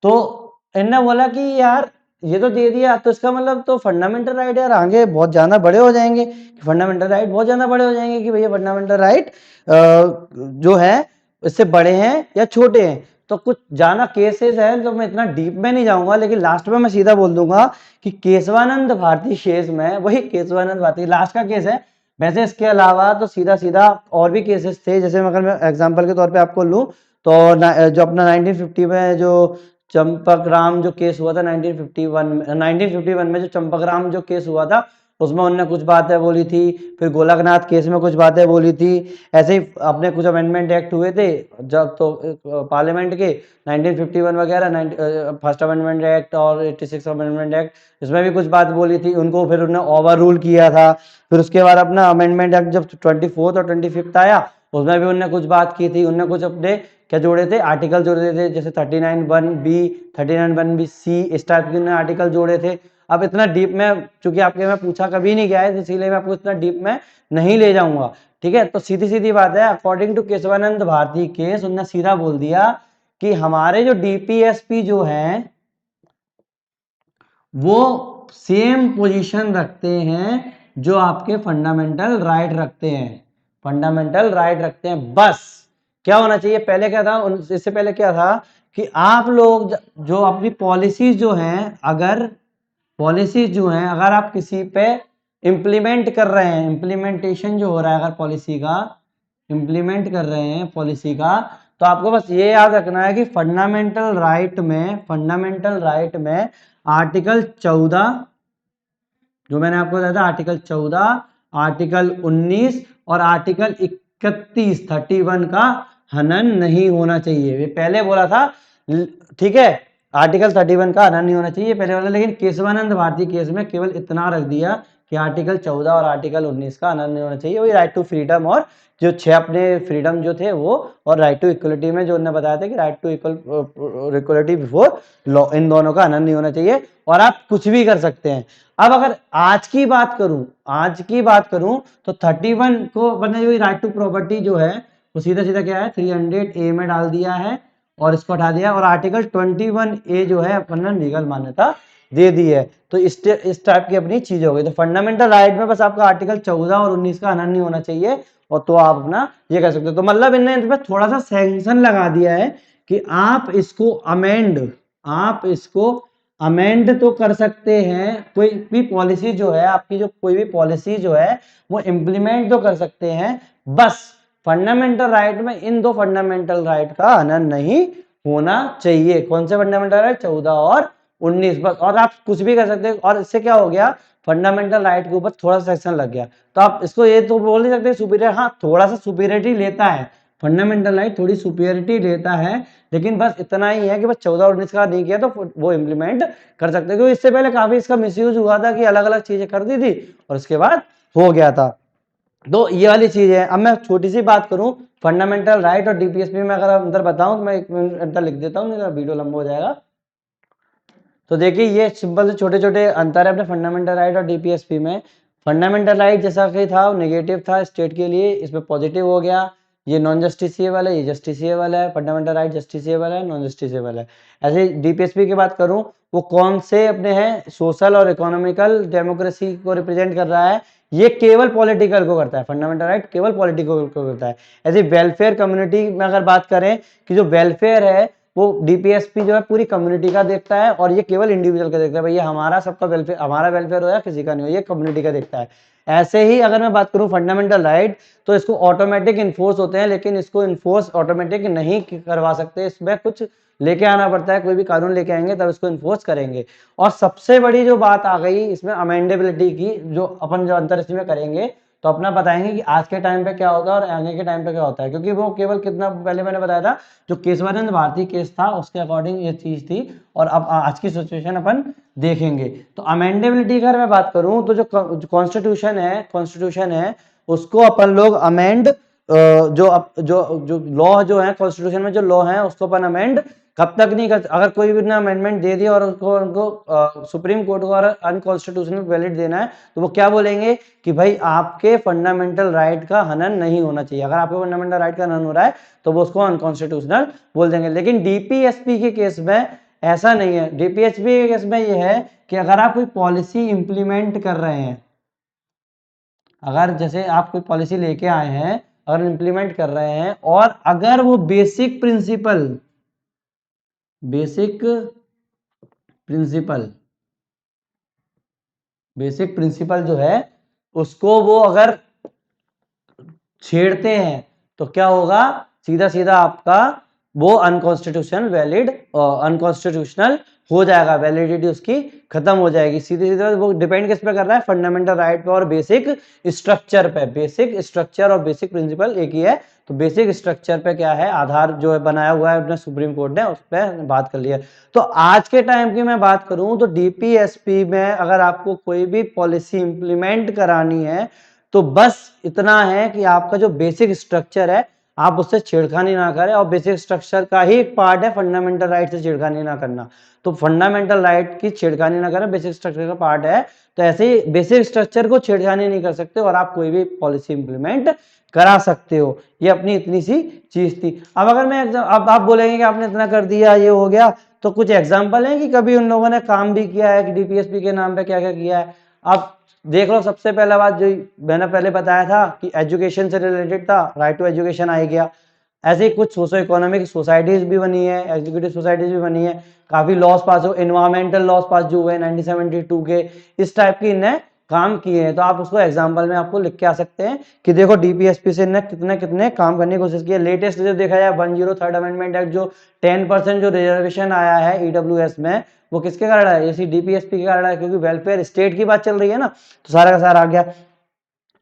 A: तो इन्होंने बोला कि यार ये तो दे दिया, तो इसका मतलब तो फंडामेंटल राइट यार आगे बहुत ज्यादा बड़े हो जाएंगे, फंडामेंटल राइट बहुत ज्यादा बड़े हो जाएंगे, कि भैया फंडामेंटल राइट जो है इससे बड़े हैं या छोटे हैं। तो कुछ जाना केसेस है, तो मैं इतना डीप में नहीं जाऊंगा, लेकिन लास्ट में मैं सीधा बोल दूंगा कि केशवानंद भारती केस में, वही केशवानंद भारती लास्ट का केस है। वैसे इसके अलावा तो सीधा सीधा और भी केसेस थे, जैसे अगर मैं एग्जांपल के तौर पे आपको लूं तो जो अपना 1950 में जो चंपक राम जो केस हुआ था, 1951 में जो चंपक राम जो केस हुआ था, उसमें उन्होंने कुछ बातें बोली थी। फिर गोलकनाथ केस में कुछ बातें बोली थी। ऐसे ही अपने कुछ अमेंडमेंट एक्ट हुए थे जब तो पार्लियामेंट के, 1951 वगैरह, फर्स्ट अमेंडमेंट एक्ट और 86 अमेंडमेंट एक्ट, इसमें भी कुछ बात बोली थी, उनको फिर उन्होंने ओवर रूल किया था। फिर उसके बाद अपना अमेंडमेंट एक्ट जब 24th और 25th आया, उसमें भी उन्होंने कुछ बात की थी। उन्होंने कुछ अपने क्या जोड़े थे, आर्टिकल जोड़े थे, जैसे 39(1)(b), 39(1)(b)(c), इस टाइप के उन्होंने आर्टिकल जोड़े थे। अब इतना डीप में, चूंकि आपके में पूछा कभी नहीं गया है, इसीलिए मैं आपको इतना डीप में नहीं ले जाऊंगा, ठीक है। तो सीधी सीधी बात है, according to Kesavananda Bharati case, उन्होंने सीधा बोल दिया कि हमारे जो डीपीएसपी जो है वो सेम पोजीशन रखते हैं जो आपके फंडामेंटल राइट रखते हैं, फंडामेंटल राइट रखते हैं। बस क्या होना चाहिए, पहले क्या था, इससे पहले क्या था कि आप लोग जो अपनी पॉलिसीज जो हैं, अगर पॉलिसीज जो हैं अगर आप किसी पे इंप्लीमेंट कर रहे हैं, इंप्लीमेंटेशन जो हो रहा है अगर पॉलिसी का इंप्लीमेंट कर रहे हैं पॉलिसी का, तो आपको बस ये याद रखना है कि फंडामेंटल राइट में, फंडामेंटल राइट में आर्टिकल 14 जो मैंने आपको बताया था, आर्टिकल 14, आर्टिकल 19 और आर्टिकल 31 31 का हनन नहीं होना चाहिए। ये पहले बोला था, ठीक है, आर्टिकल 31 का हनन नहीं होना चाहिए पहले वाला, लेकिन केशवानंद भारती केस में केवल इतना रख दिया कि आर्टिकल 14 और आर्टिकल 19 का हनन नहीं होना चाहिए। वही राइट टू फ्रीडम और जो 6 अपने फ्रीडम जो थे वो, और राइट टू इक्वलिटी में जो उन्होंने बताया था कि right to equality before law, इन दोनों का हनन नहीं होना चाहिए और आप कुछ भी कर सकते हैं। अब अगर आज की बात करूं, आज की बात करूं तो 31 को अपने जो राइट टू प्रॉपर्टी जो है वो सीधा सीधा क्या है 300A में डाल दिया है और इसको हटा दिया, और आर्टिकल 21A जो है अपन ने लीगल मान्यता दे दी है। तो इस टाइप की अपनी चीज हो गई। तो फंडामेंटल राइट में बस आपका आर्टिकल 14 और 19 का हनन नहीं होना चाहिए, और तो आप अपना ये कह सकते हो। तो मतलब इनने इसमें थोड़ा सा सैंक्शन लगा दिया है कि आप इसको अमेंड, आप इसको अमेंड तो कर सकते हैं, कोई भी पॉलिसी जो है आपकी, जो कोई भी पॉलिसी जो है वो इंप्लीमेंट तो कर सकते हैं, बस फंडामेंटल राइट में इन दो फंडामेंटल राइट का हनन नहीं होना चाहिए। कौन से फंडामेंटल राइट, 14 और 19 बस। और आप कुछ भी कर सकते हैं, और इससे क्या हो गया, फंडामेंटल राइट के ऊपर थोड़ा सा सेक्शन लग गया, तो आप इसको ये तो बोल नहीं सकते सुपीरियर, हाँ थोड़ा सा सुपीरियरिटी लेता है, फंडामेंटल राइट थोड़ी सुपीरियरिटी लेता है, लेकिन बस इतना ही है कि बस 14 और 19 का नहीं किया तो वो इंप्लीमेंट कर सकते हैं। क्योंकि इससे पहले काफी इसका मिसयूज हुआ था कि अलग अलग चीजें कर दी थी और उसके बाद हो गया था। तो ये वाली चीज है। अब मैं छोटी सी बात करूं फंडामेंटल राइट और डीपीएसपी में, अगर अंदर बताऊं तो मैं एक मिनट अंदर लिख देता हूं, नहीं वीडियो लंबा हो जाएगा। तो देखिए ये सिंपल से छोटे छोटे अंतर है अपने फंडामेंटल राइट और डीपीएसपी में। फंडामेंटल राइट जैसा कि था नेगेटिव था स्टेट के लिए, इसमें पॉजिटिव हो गया। ये नॉन जस्टिसिएबल है, ये जस्टिसिएबल है। फंडामेंटल राइट जस्टिसिएबल है, नॉन जस्टिसिएबल है। ऐसे डीपीएसपी की बात करूं, वो कौन से अपने हैं, सोशल और इकोनॉमिकल डेमोक्रेसी को रिप्रेजेंट कर रहा है, ये केवल पॉलिटिकल को करता है। फंडामेंटल राइट केवल पॉलिटिकल को करता है। ऐसे वेलफेयर कम्युनिटी में अगर बात करें कि जो वेलफेयर है वो डीपीएसपी जो है पूरी कम्युनिटी का देखता है, और ये केवल इंडिविजुअल का देखता है, भैया हमारा सबका वेलफेयर, हमारा वेलफेयर हो या किसी का नहीं हो, ये कम्युनिटी का देखता है। ऐसे ही अगर मैं बात करूं फंडामेंटल राइट, तो इसको ऑटोमेटिक इन्फोर्स होते हैं, लेकिन इसको इन्फोर्स ऑटोमेटिक नहीं करवा सकते, इसमें कुछ लेके आना पड़ता है, कोई भी कानून लेके आएंगे तब इसको इन्फोर्स करेंगे। और सबसे बड़ी जो बात आ गई इसमें अमेंडेबिलिटी की, जो अपन जो अंतर इसमें करेंगे तो अपना बताएंगे कि आज के टाइम पे क्या होता है और आगे के टाइम पे क्या होता है, क्योंकि वो केवल कितना पहले मैंने बताया था जो केशवानंद भारती केस था उसके अकॉर्डिंग ये चीज थी, और अब आज की सिचुएशन अपन देखेंगे। तो अमेंडेबिलिटी की अगर मैं बात करूं तो जो कॉन्स्टिट्यूशन है उसको अपन लोग अमेंड, जो लॉ जो है कॉन्स्टिट्यूशन में जो लॉ है उसको अपन अमेंड कब तक नहीं कर, अगर कोई भी ना अमेंडमेंट दे दिया और उनको सुप्रीम कोर्ट को अगर अनकॉन्स्टिट्यूशनल वैलिड देना है तो वो क्या बोलेंगे कि भाई आपके फंडामेंटल राइट का हनन नहीं होना चाहिए। अगर आपके फंडामेंटल राइट का हनन हो रहा है तो वो उसको अनकॉन्स्टिट्यूशनल बोल देंगे। लेकिन डीपीएसपी के केस में ऐसा नहीं है। डीपीएसपी के केस में ये है कि अगर आप कोई पॉलिसी इंप्लीमेंट कर रहे हैं, अगर जैसे आप कोई पॉलिसी लेके आए हैं, अगर इंप्लीमेंट कर रहे हैं, और अगर वो basic principle basic principle basic principle जो है उसको वो अगर छेड़ते हैं तो क्या होगा, सीधा सीधा आपका वो अनकॉन्स्टिट्यूशनल वैलिड, अनकॉन्स्टिट्यूशनल हो जाएगा, वैलिडिटी उसकी खत्म हो जाएगी। सीधे सीधे वो डिपेंड किस पे कर रहा है, फंडामेंटल राइट पे और बेसिक स्ट्रक्चर पे। बेसिक स्ट्रक्चर और बेसिक प्रिंसिपल एक ही है, तो बेसिक स्ट्रक्चर पे क्या है, आधार जो है बनाया हुआ है अपने सुप्रीम कोर्ट ने, उस पर बात कर लिया। तो आज के टाइम की मैं बात करूं तो डीपीएसपी में अगर आपको कोई भी पॉलिसी इंप्लीमेंट करानी है तो बस इतना है कि आपका जो बेसिक स्ट्रक्चर है आप उससे छेड़खानी ना करें, और बेसिक स्ट्रक्चर का ही एक पार्ट है फंडामेंटल राइट से छेड़खानी ना करना। तो फंडामेंटल राइट की छेड़खानी ना करें, बेसिक स्ट्रक्चर का पार्ट है। तो ऐसे ही बेसिक स्ट्रक्चर को छेड़खानी नहीं कर सकते और आप कोई भी पॉलिसी इंप्लीमेंट करा सकते हो। ये अपनी इतनी सी चीज थी। अब अगर मैं अब आप बोलेंगे कि आपने इतना कर दिया, ये हो गया, तो कुछ एग्जांपल है कि कभी उन लोगों ने काम भी किया है कि डीपीएसपी के नाम पे क्या क्या किया है। आप देख लो, सबसे पहला बात जो मैंने पहले बताया था कि एजुकेशन से रिलेटेड था, राइट टू एजुकेशन आ गया। ऐसे ही कुछ सोशो इकोनॉमिक सोसाइटीज भी बनी है, एग्जीक्यूटिव सोसाइटीज भी बनी है, काफी लॉस पास हो, एनवायरमेंटल लॉस पास जो हुए 1972 के, इस टाइप की इन्हें काम किए हैं। तो आप उसको एग्जांपल में आपको लिख के आ सकते हैं कि देखो डीपीएसपी से इन्हें कितने कितने काम करने की कोशिश की है। लेटेस्ट जो देखा जाए 103rd अमेंडमेंट एक्ट, जो 10% जो रिजर्वेशन आया है ईडब्ल्यूएस में, वो किसके कारण है? इसी डीपीएसपी के कारण है, क्योंकि वेलफेयर स्टेट की बात चल रही है ना, तो सारा का सारा आ गया।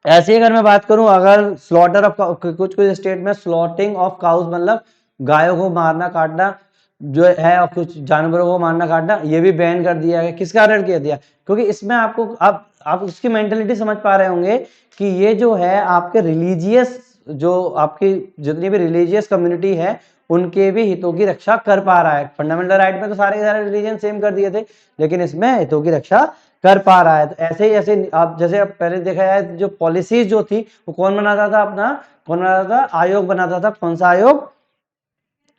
A: ऐसे ही अगर मैं बात करूं, अगर स्लॉटर ऑफ कुछ कुछ स्टेट में स्लॉटिंग ऑफ काउज, मतलब गायों को मारना काटना जो है, और कुछ जानवरों को मारना काटना, ये भी बैन कर दिया है। किस कारण किया दिया? क्योंकि इसमें आपको आप उसकी मेंटेलिटी समझ पा रहे होंगे कि ये जो है आपके रिलीजियस, जो आपकी जितनी भी रिलीजियस कम्युनिटी है, उनके भी हितों की रक्षा कर पा रहा है। फंडामेंटल राइट में तो सारे के सारे रिलीजन सेम कर दिए थे, लेकिन इसमें हितों की रक्षा कर पा रहा है। तो ऐसे ही ऐसे आप जैसे आप पहले देखा जाए, जो पॉलिसीज जो थी वो कौन बनाता था? अपना कौन बनाता था? आयोग बनाता था। कौन सा आयोग?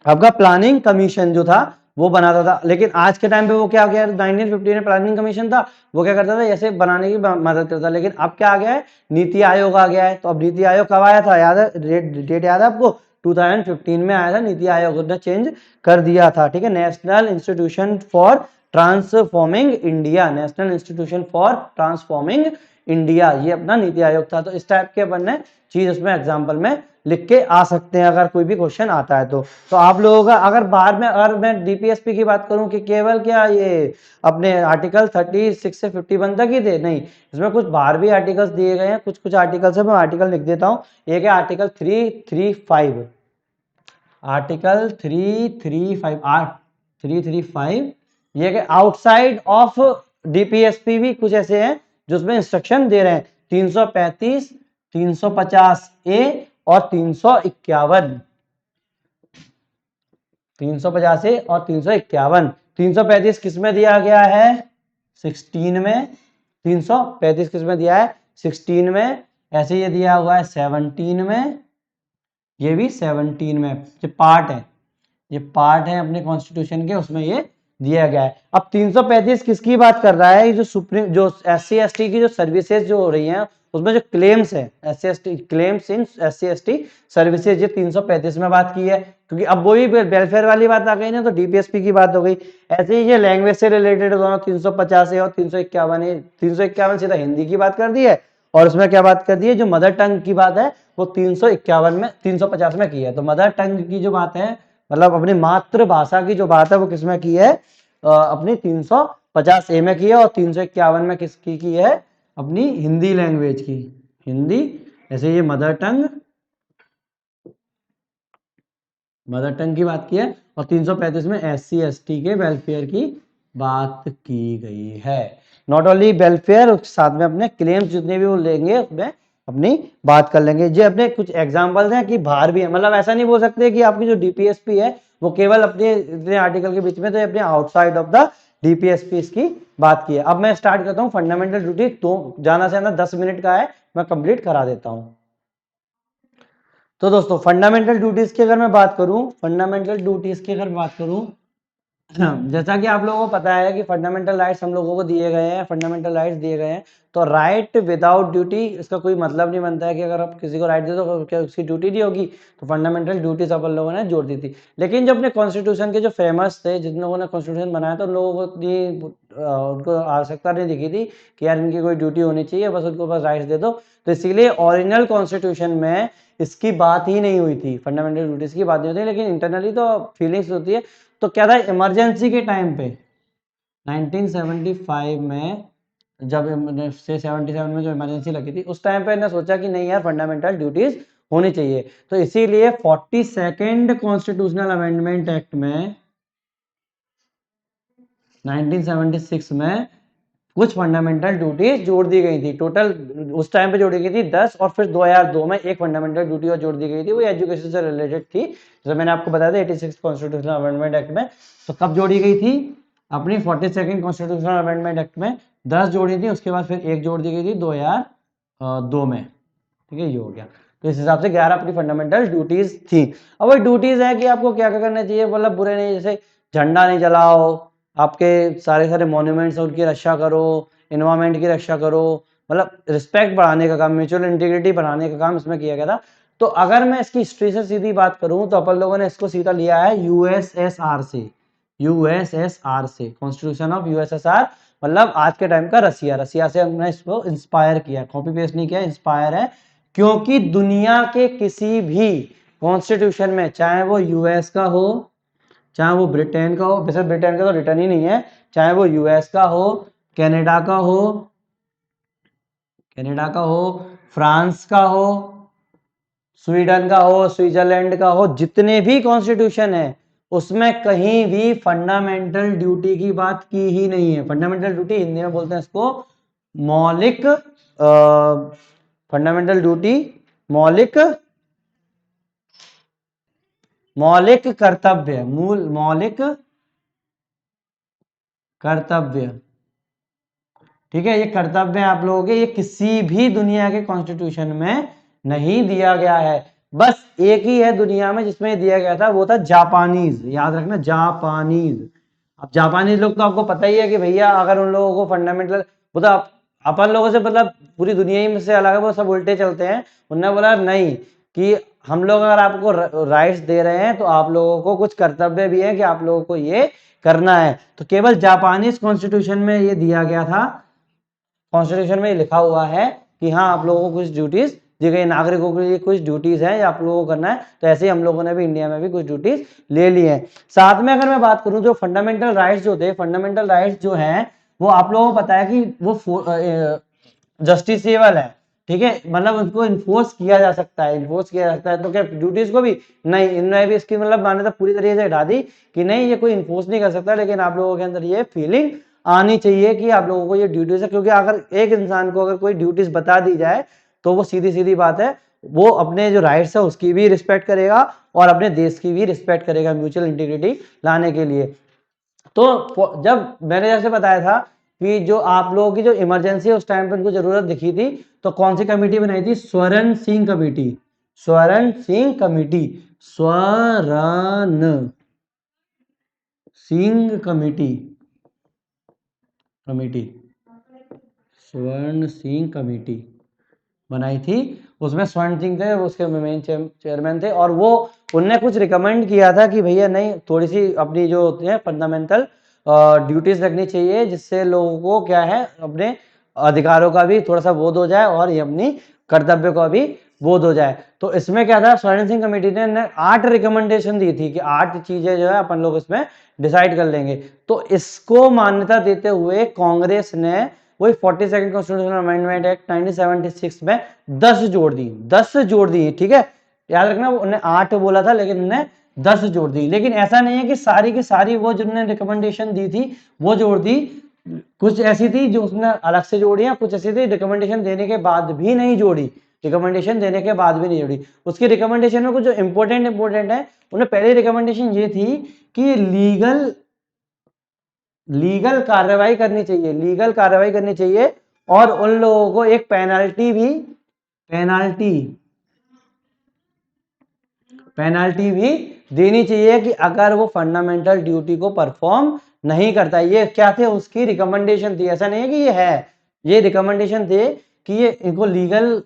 A: आपका प्लानिंग कमीशन जो था वो बनाता था। लेकिन आज के टाइम पे वो क्या आ गया? 1950 में प्लानिंग कमीशन था, वो क्या करता था? ऐसे बनाने की मदद करता। लेकिन अब क्या आ गया है? नीति आयोग आ गया है। तो अब नीति आयोग कब आया था? याद है? डेट याद है आपको? 2015 में आया था नीति आयोग, ने चेंज कर दिया था। ठीक है, national institution for transforming India, national institution for transforming India, ये अपना नीति आयोग था। तो इस टाइप के अपन ने चीज उसमें एग्जाम्पल में लिख के आ सकते हैं, अगर कोई भी क्वेश्चन आता है तो आप लोगों का अगर बाद में, अगर मैं डीपीएसपी की बात करूं कि केवल क्या ये अपने आर्टिकल 36 से 51 तक ही थे? नहीं, इसमें कुछ बाहर भी आर्टिकल्स दिए गए हैं। कुछ कुछ आर्टिकल्स है, मैं आर्टिकल लिख देता हूं। एक है आर्टिकल 335, आर्टिकल 335, 335, ये कि आउटसाइड ऑफ डीपीएसपी भी कुछ ऐसे हैं जो उसमें इंस्ट्रक्शन दे रहे हैं। 335, 350 ए और 351, 350 ए और 351। 335 किस में दिया गया है? 16 में। 335 किस में दिया है? 16 में। ऐसे ये दिया हुआ है 17 में, ये भी 17 में। ये पार्ट है, ये पार्ट है अपने कॉन्स्टिट्यूशन के, उसमें ये दिया गया है। अब 335 किसकी बात कर रहा है? जो सुप्रीम, जो एससी एसटी की जो सर्विसेज जो हो रही हैं, उसमें जो क्लेम्स है, एससी एसटी क्लेम्स इन एससी एसटी सर्विसेज, ये 335 में बात की है। क्योंकि अब वही वेलफेयर वाली बात आ गई ना, तो डीपीएसपी की बात हो गई। ऐसे ही ये लैंग्वेज से रिलेटेड दोनों 350 है और 351 है। 351 सीधा हिंदी की बात कर दी है, और उसमें क्या बात कर दी है? जो मदर टंग की बात है वो 351 में, 350 में की है। तो मदर टंग की जो बात है, मतलब अपनी मातृभाषा की जो बात है, वो किसमें की है? अपनी 350 ए में की है। और 351 में किसकी की है? अपनी हिंदी लैंग्वेज की, हिंदी। ऐसे ये मदर टंग, मदर टंग की बात की है। और 335 में एससी एसटी के वेलफेयर की बात की गई है। नॉट ओनली वेलफेयर, साथ में अपने क्लेम्स जितने भी वो लेंगे उसमें अपनी बात कर लेंगे। ये अपने कुछ एग्जांपल्स हैं कि बाहर भी है, मतलब ऐसा नहीं बोल सकते कि आपकी जो डीपीएसपी है वो केवल अपने इतने आर्टिकल के बीच में, तो अपने आउटसाइड ऑफ द डीपीएसपी इसकी बात की है। अब मैं स्टार्ट करता हूँ फंडामेंटल ड्यूटी, तो जाना से जाना 10 मिनट का है, मैं कंप्लीट करा देता हूँ। तो दोस्तों फंडामेंटल ड्यूटीज की अगर मैं बात करूं, फंडामेंटल ड्यूटीज की अगर बात करूं, जैसा कि आप लोगों को पता है कि फंडामेंटल राइट्स हम लोगों को दिए गए हैं, फंडामेंटल राइट्स दिए गए हैं। तो राइट विदाउट ड्यूटी, इसका कोई मतलब नहीं बनता है कि अगर आप किसी को राइट दे दो क्या उसकी ड्यूटी नहीं होगी। तो फंडामेंटल ड्यूटीज अपन लोगों ने जोड़ दी थी। लेकिन जो अपने कॉन्स्टिट्यूशन के जो फेमस थे, जिन लोगों ने कॉन्स्टिट्यूशन बनाया था, उन लोगों को उनको आवश्यकता नहीं दिखी थी कि यार इनकी कोई ड्यूटी होनी चाहिए, बस उनको बस राइट्स दे दो। तो इसीलिए ओरिजिनल कॉन्स्टिट्यूशन में इसकी बात ही नहीं हुई थी, फंडामेंटल ड्यूटीज की बात नहीं होती। लेकिन इंटरनली तो फीलिंग्स होती है। तो क्या था, इमरजेंसी के टाइम पे 1975 में, जब से 77 में जो इमरजेंसी लगी थी, उस टाइम पे इन्होंने सोचा कि नहीं यार फंडामेंटल ड्यूटीज होनी चाहिए। तो इसीलिए 42nd कॉन्स्टिट्यूशनल अमेंडमेंट एक्ट में 1976 में कुछ फंडामेंटल ड्यूटीज जोड़ दी गई थी। टोटल उस टाइम पे जोड़ी गई थी 10, और फिर 2002 में एक फंडामेंटल ड्यूटी और जोड़ दी गई थी, वो एजुकेशन से रिलेटेड थी, जैसे मैंने आपको बताया था 86 कॉन्स्टिट्यूशनल अमेंडमेंट एक्ट में। तो कब जोड़ी गई थी? अपनी 42nd कॉन्स्टिट्यूशनल अमेंडमेंट एक्ट में 10 जोड़ी थी, उसके बाद फिर एक जोड़ दी गई थी 2002 में। ठीक है, ये हो गया। तो इस हिसाब से 11 अपनी फंडामेंटल ड्यूटीज थी। अब वो ड्यूटीज है कि आपको क्या क्या करना चाहिए, मतलब बुरे नहीं, जैसे झंडा नहीं जलाओ, आपके सारे सारे मॉन्यूमेंट्स उनकी रक्षा करो, इन्वायरमेंट की रक्षा करो, मतलब रिस्पेक्ट बढ़ाने का काम, म्यूचुअल इंटीग्रिटी बढ़ाने का काम इसमें किया गया था। तो अगर मैं इसकी हिस्ट्री से सीधी बात करूं तो अपन लोगों ने इसको सीधा लिया है यूएसएसआर से, यूएसएसआर से, कॉन्स्टिट्यूशन ऑफ यूएसएसआर, मतलब आज के टाइम का रसिया, रसिया से हमने इसको इंस्पायर किया, कॉपी पेस्ट नहीं किया, इंस्पायर है। क्योंकि दुनिया के किसी भी कॉन्स्टिट्यूशन में, चाहे वो यूएस का हो, चाहे वो ब्रिटेन का हो, वैसे ब्रिटेन का तो रिटर्न ही नहीं है, चाहे वो यूएस का हो, कनाडा का हो, कनाडा का हो, फ्रांस का हो, स्वीडन का हो, स्विट्जरलैंड का हो, जितने भी कॉन्स्टिट्यूशन है उसमें कहीं भी फंडामेंटल ड्यूटी की बात की ही नहीं है। फंडामेंटल ड्यूटी हिंदी में बोलते हैं इसको मौलिक, फंडामेंटल ड्यूटी मौलिक, मौलिक कर्तव्य, मूल मौलिक कर्तव्य। ठीक है, ये कर्तव्य आप लोगों के, ये किसी भी दुनिया के कॉन्स्टिट्यूशन में नहीं दिया गया है। बस एक ही है दुनिया में जिसमें दिया गया था, वो था जापानीज, याद रखना जापानीज। अब जापानीज लोग तो आपको पता ही है कि भैया अगर उन लोगों को फंडामेंटल, वो तो अपन लोगों से मतलब पूरी दुनिया ही में से अलग है, वो सब उल्टे चलते हैं। उन्होंने बोला नहीं, कि हम लोग अगर आपको राइट्स दे रहे हैं तो आप लोगों को कुछ कर्तव्य भी है कि आप लोगों को ये करना है। तो केवल जापानीज कॉन्स्टिट्यूशन में ये दिया गया था, कॉन्स्टिट्यूशन में लिखा हुआ है कि हाँ आप लोगों को कुछ ड्यूटीज दी गई, नागरिकों के लिए कुछ ड्यूटीज हैं या आप लोगों को करना है। तो ऐसे ही हम लोगों ने भी इंडिया में भी कुछ ड्यूटीज ले ली हैं। साथ में अगर मैं बात करूं, जो फंडामेंटल राइट्स जो थे, फंडामेंटल राइट्स जो हैं वो आप लोगों को पता है कि वो जस्टिसेबल है। ठीक है, मतलब उनको इन्फोर्स किया जा सकता है, इन्फोर्स किया जा सकता है। तो क्या ड्यूटीज को भी नहीं, इन्होंने भी इसकी मतलब मान्यता पूरी तरीके से हटा दी कि नहीं ये कोई इन्फोर्स नहीं कर सकता, लेकिन आप लोगों के अंदर ये फीलिंग आनी चाहिए कि आप लोगों को ये ड्यूटीज है। क्योंकि अगर एक इंसान को अगर कोई ड्यूटीज बता दी जाए तो वो सीधी सीधी बात है, वो अपने जो राइट्स है उसकी भी रिस्पेक्ट करेगा और अपने देश की भी रिस्पेक्ट करेगा, म्यूचुअल इंटीग्रिटी लाने के लिए। तो जब मैंने जैसे बताया था कि जो आप लोगों की जो इमरजेंसी है उस टाइम पे उनको जरूरत दिखी थी, तो कौन सी कमेटी बनाई थी? स्वर्ण सिंह कमेटी, स्वर्ण सिंह कमेटी, स्वर्ण सिंह कमेटी, कमेटी स्वर्ण सिंह कमेटी बनाई थी। उसमें स्वर्ण सिंह थे, उसके मेन चेयरमैन थे, और वो उनने कुछ रिकमेंड किया था कि भैया नहीं, थोड़ी सी अपनी जो होती है फंडामेंटल ड्यूटीज रखनी चाहिए, जिससे लोगों को क्या है अपने अधिकारों का भी थोड़ा सा बोध हो जाए और ये अपनी कर्तव्य का भी बोध हो जाए। तो इसमें क्या था, स्वर्ण सिंह कमेटी ने 8 रिकमेंडेशन दी थी कि 8 चीजें जो है अपन लोग इसमें डिसाइड कर लेंगे। तो इसको मान्यता देते हुए कांग्रेस ने वही 42nd कॉन्स्टिट्यूशनल अमेंडमेंट एक्ट 1976 में 10 जोड़ दी, 10 जोड़ दी। ठीक है, याद रखना उन्हें 8 बोला था लेकिन उन्हें 10 जोड़ दी। लेकिन ऐसा नहीं है कि सारी की सारी वो जिन्होंने रिकमेंडेशन दी थी वो जोड़ दी, कुछ ऐसी थी जो उसने अलग से जोड़ी है, कुछ ऐसी थी रिकमेंडेशन देने के बाद भी नहीं जोड़ी, रिकमेंडेशन देने के बाद भी नहीं जोड़ी। उसकी रिकमेंडेशन में कुछ जो इंपॉर्टेंट है, उन्हें पहली रिकमेंडेशन ये थी कि लीगल कार्रवाई करनी चाहिए, लीगल कार्रवाई करनी चाहिए, और उन लोगों को एक पेनाल्टी भी देनी चाहिए कि अगर वो फंडामेंटल ड्यूटी को परफॉर्म नहीं करता। ये क्या थे, उसकी रिकमेंडेशन थी, ऐसा नहीं है कि ये है, ये रिकमेंडेशन थे कि ये इनको लीगल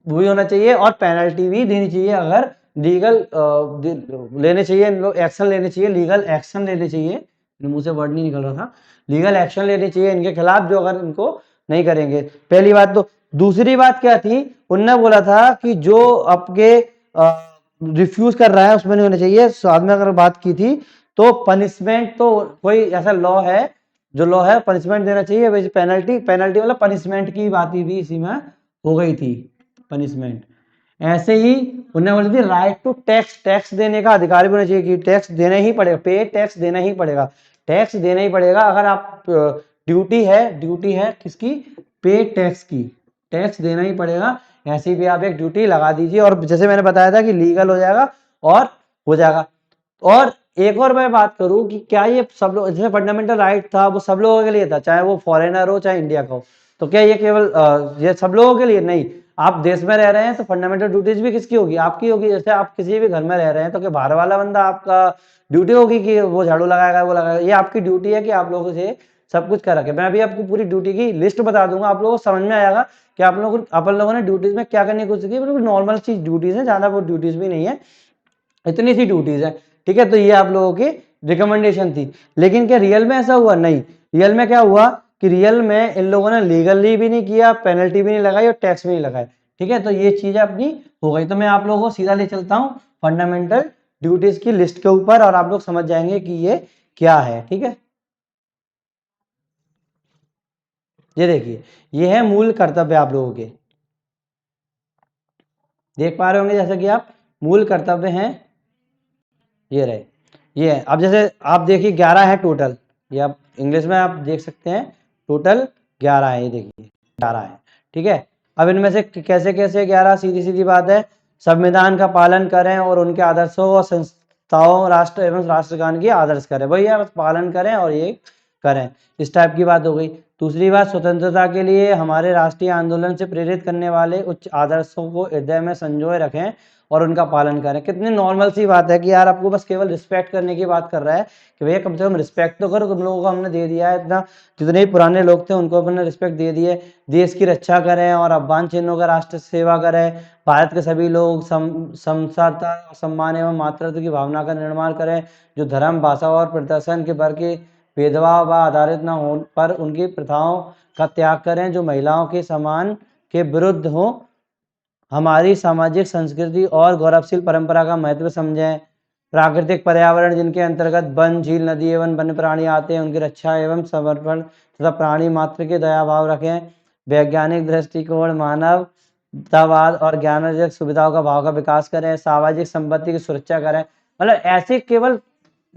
A: भी होना चाहिए और पेनल्टी भी देनी चाहिए। अगर लीगल लेने चाहिए, इन लोग एक्शन लेने चाहिए, लीगल एक्शन लेने चाहिए, मुंह से वर्ड नहीं निकल रहा था, लीगल एक्शन लेने चाहिए इनके खिलाफ जो अगर इनको नहीं करेंगे। पहली बात तो। दूसरी बात क्या थी, उनने बोला था कि जो आपके रिफ्यूज कर रहा है उसमें नहीं होना चाहिए। स्वाद में अगर बात की थी तो पनिशमेंट, तो कोई ऐसा लॉ है, जो लॉ है पनिशमेंट देना चाहिए, वैसे पेनल्टी, पेनल्टी वाला पनिशमेंट की बात भी इसी में हो गई थी, पनिशमेंट। ऐसे ही उन्होंने बोली थी राइट टू टैक्स, टैक्स देने का अधिकार भी होना चाहिए कि टैक्स देना ही पड़ेगा, पे टैक्स देना ही पड़ेगा, टैक्स देना ही पड़ेगा। अगर आप ड्यूटी है किसकी, पे टैक्स की, टैक्स देना ही पड़ेगा, ऐसी भी आप एक ड्यूटी लगा दीजिए और जैसे मैंने बताया था कि लीगल हो जाएगा और हो जाएगा। और एक और मैं बात करूं कि क्या ये सब लोग, जैसे फंडामेंटल राइट था वो सब लोगों के लिए था, चाहे वो फॉरेनर हो चाहे इंडिया का हो, तो क्या ये केवल ये सब लोगों के लिए नहीं, आप देश में रह रहे हैं तो फंडामेंटल ड्यूटीज भी किसकी होगी, आपकी होगी। जैसे आप किसी भी घर में रह रहे हैं तो क्या बाहर वाला बंदा आपका ड्यूटी होगी कि वो झाड़ू लगाएगा वो लगाएगा, ये आपकी ड्यूटी है कि आप लोगों से सब कुछ कर रखे। मैं अभी आपको पूरी ड्यूटी की लिस्ट बता दूंगा, आप लोगों को समझ में आएगा कि अपन लोगों ने ड्यूटीज में क्या करने की कोशिश की। बिल्कुल नॉर्मल चीज ड्यूटीज है, ज्यादा वो ड्यूटीज भी नहीं है, इतनी सी ड्यूटीज है, ठीक है। तो ये आप लोगों की रिकमेंडेशन थी, लेकिन क्या रियल में ऐसा हुआ, नहीं। रियल में क्या हुआ कि रियल में इन लोगों ने लीगली भी नहीं किया, पेनल्टी भी नहीं लगाई और टैक्स भी नहीं लगाए, ठीक है। तो ये चीजें अपनी हो गई। तो मैं आप लोगों को सीधा ले चलता हूँ फंडामेंटल ड्यूटीज की लिस्ट के ऊपर और आप लोग समझ जाएंगे कि ये क्या है, ठीक है। ये देखिए, ये है मूल कर्तव्य आप लोगों के, देख पा रहे होंगे जैसे कि आप मूल कर्तव्य हैं, ये रहे, ये है। अब जैसे आप देखिए 11 है टोटल, ये आप इंग्लिश में आप देख सकते हैं, टोटल 11 है, ये देखिए 11 है, ठीक है। अब इनमें से कैसे कैसे 11, सीधी सीधी बात है, संविधान का पालन करें और उनके आदर्शों और संस्थाओं, राष्ट्र एवं राष्ट्रगान की आदर्श करें, भैया बस पालन करें और ये करें, इस टाइप की बात हो गई। दूसरी बात, स्वतंत्रता के लिए हमारे राष्ट्रीय आंदोलन से प्रेरित करने वाले उच्च आदर्शों को हृदय में संजोए रखें और उनका पालन करें। कितनी नॉर्मल सी बात है कि यार आपको बस केवल रिस्पेक्ट करने की बात कर रहा है कि भैया कम से कम रिस्पेक्ट तो करो, तुम लोगों को हमने दे दिया है इतना, जितने भी पुराने लोग थे उनको हमने रिस्पेक्ट दे दिए, देश की रक्षा करें और अफगान चिन्हों का राष्ट्र सेवा करें, भारत के सभी लोग समता, सम्मान एवं मातृत्व की भावना का निर्माण करें, जो धर्म, भाषा और प्रदर्शन के भर के भेदभाव व आधारित न हो पर उनकी प्रथाओं का त्याग करें, जो महिलाओं के सम्मान के विरुद्ध हो, हमारी सामाजिक संस्कृति और गौरवशील परंपरा का महत्व समझें, प्राकृतिक पर्यावरण जिनके अंतर्गत वन, झील, नदी एवं वन्य प्राणी आते हैं उनकी रक्षा एवं समर्पण तथा प्राणी मात्र के दया भाव रखें, वैज्ञानिक दृष्टिकोण, मानवतावाद और ज्ञानवर्धक सुविधाओं का भाव का विकास करें, सामाजिक संपत्ति की सुरक्षा करें। मतलब ऐसे केवल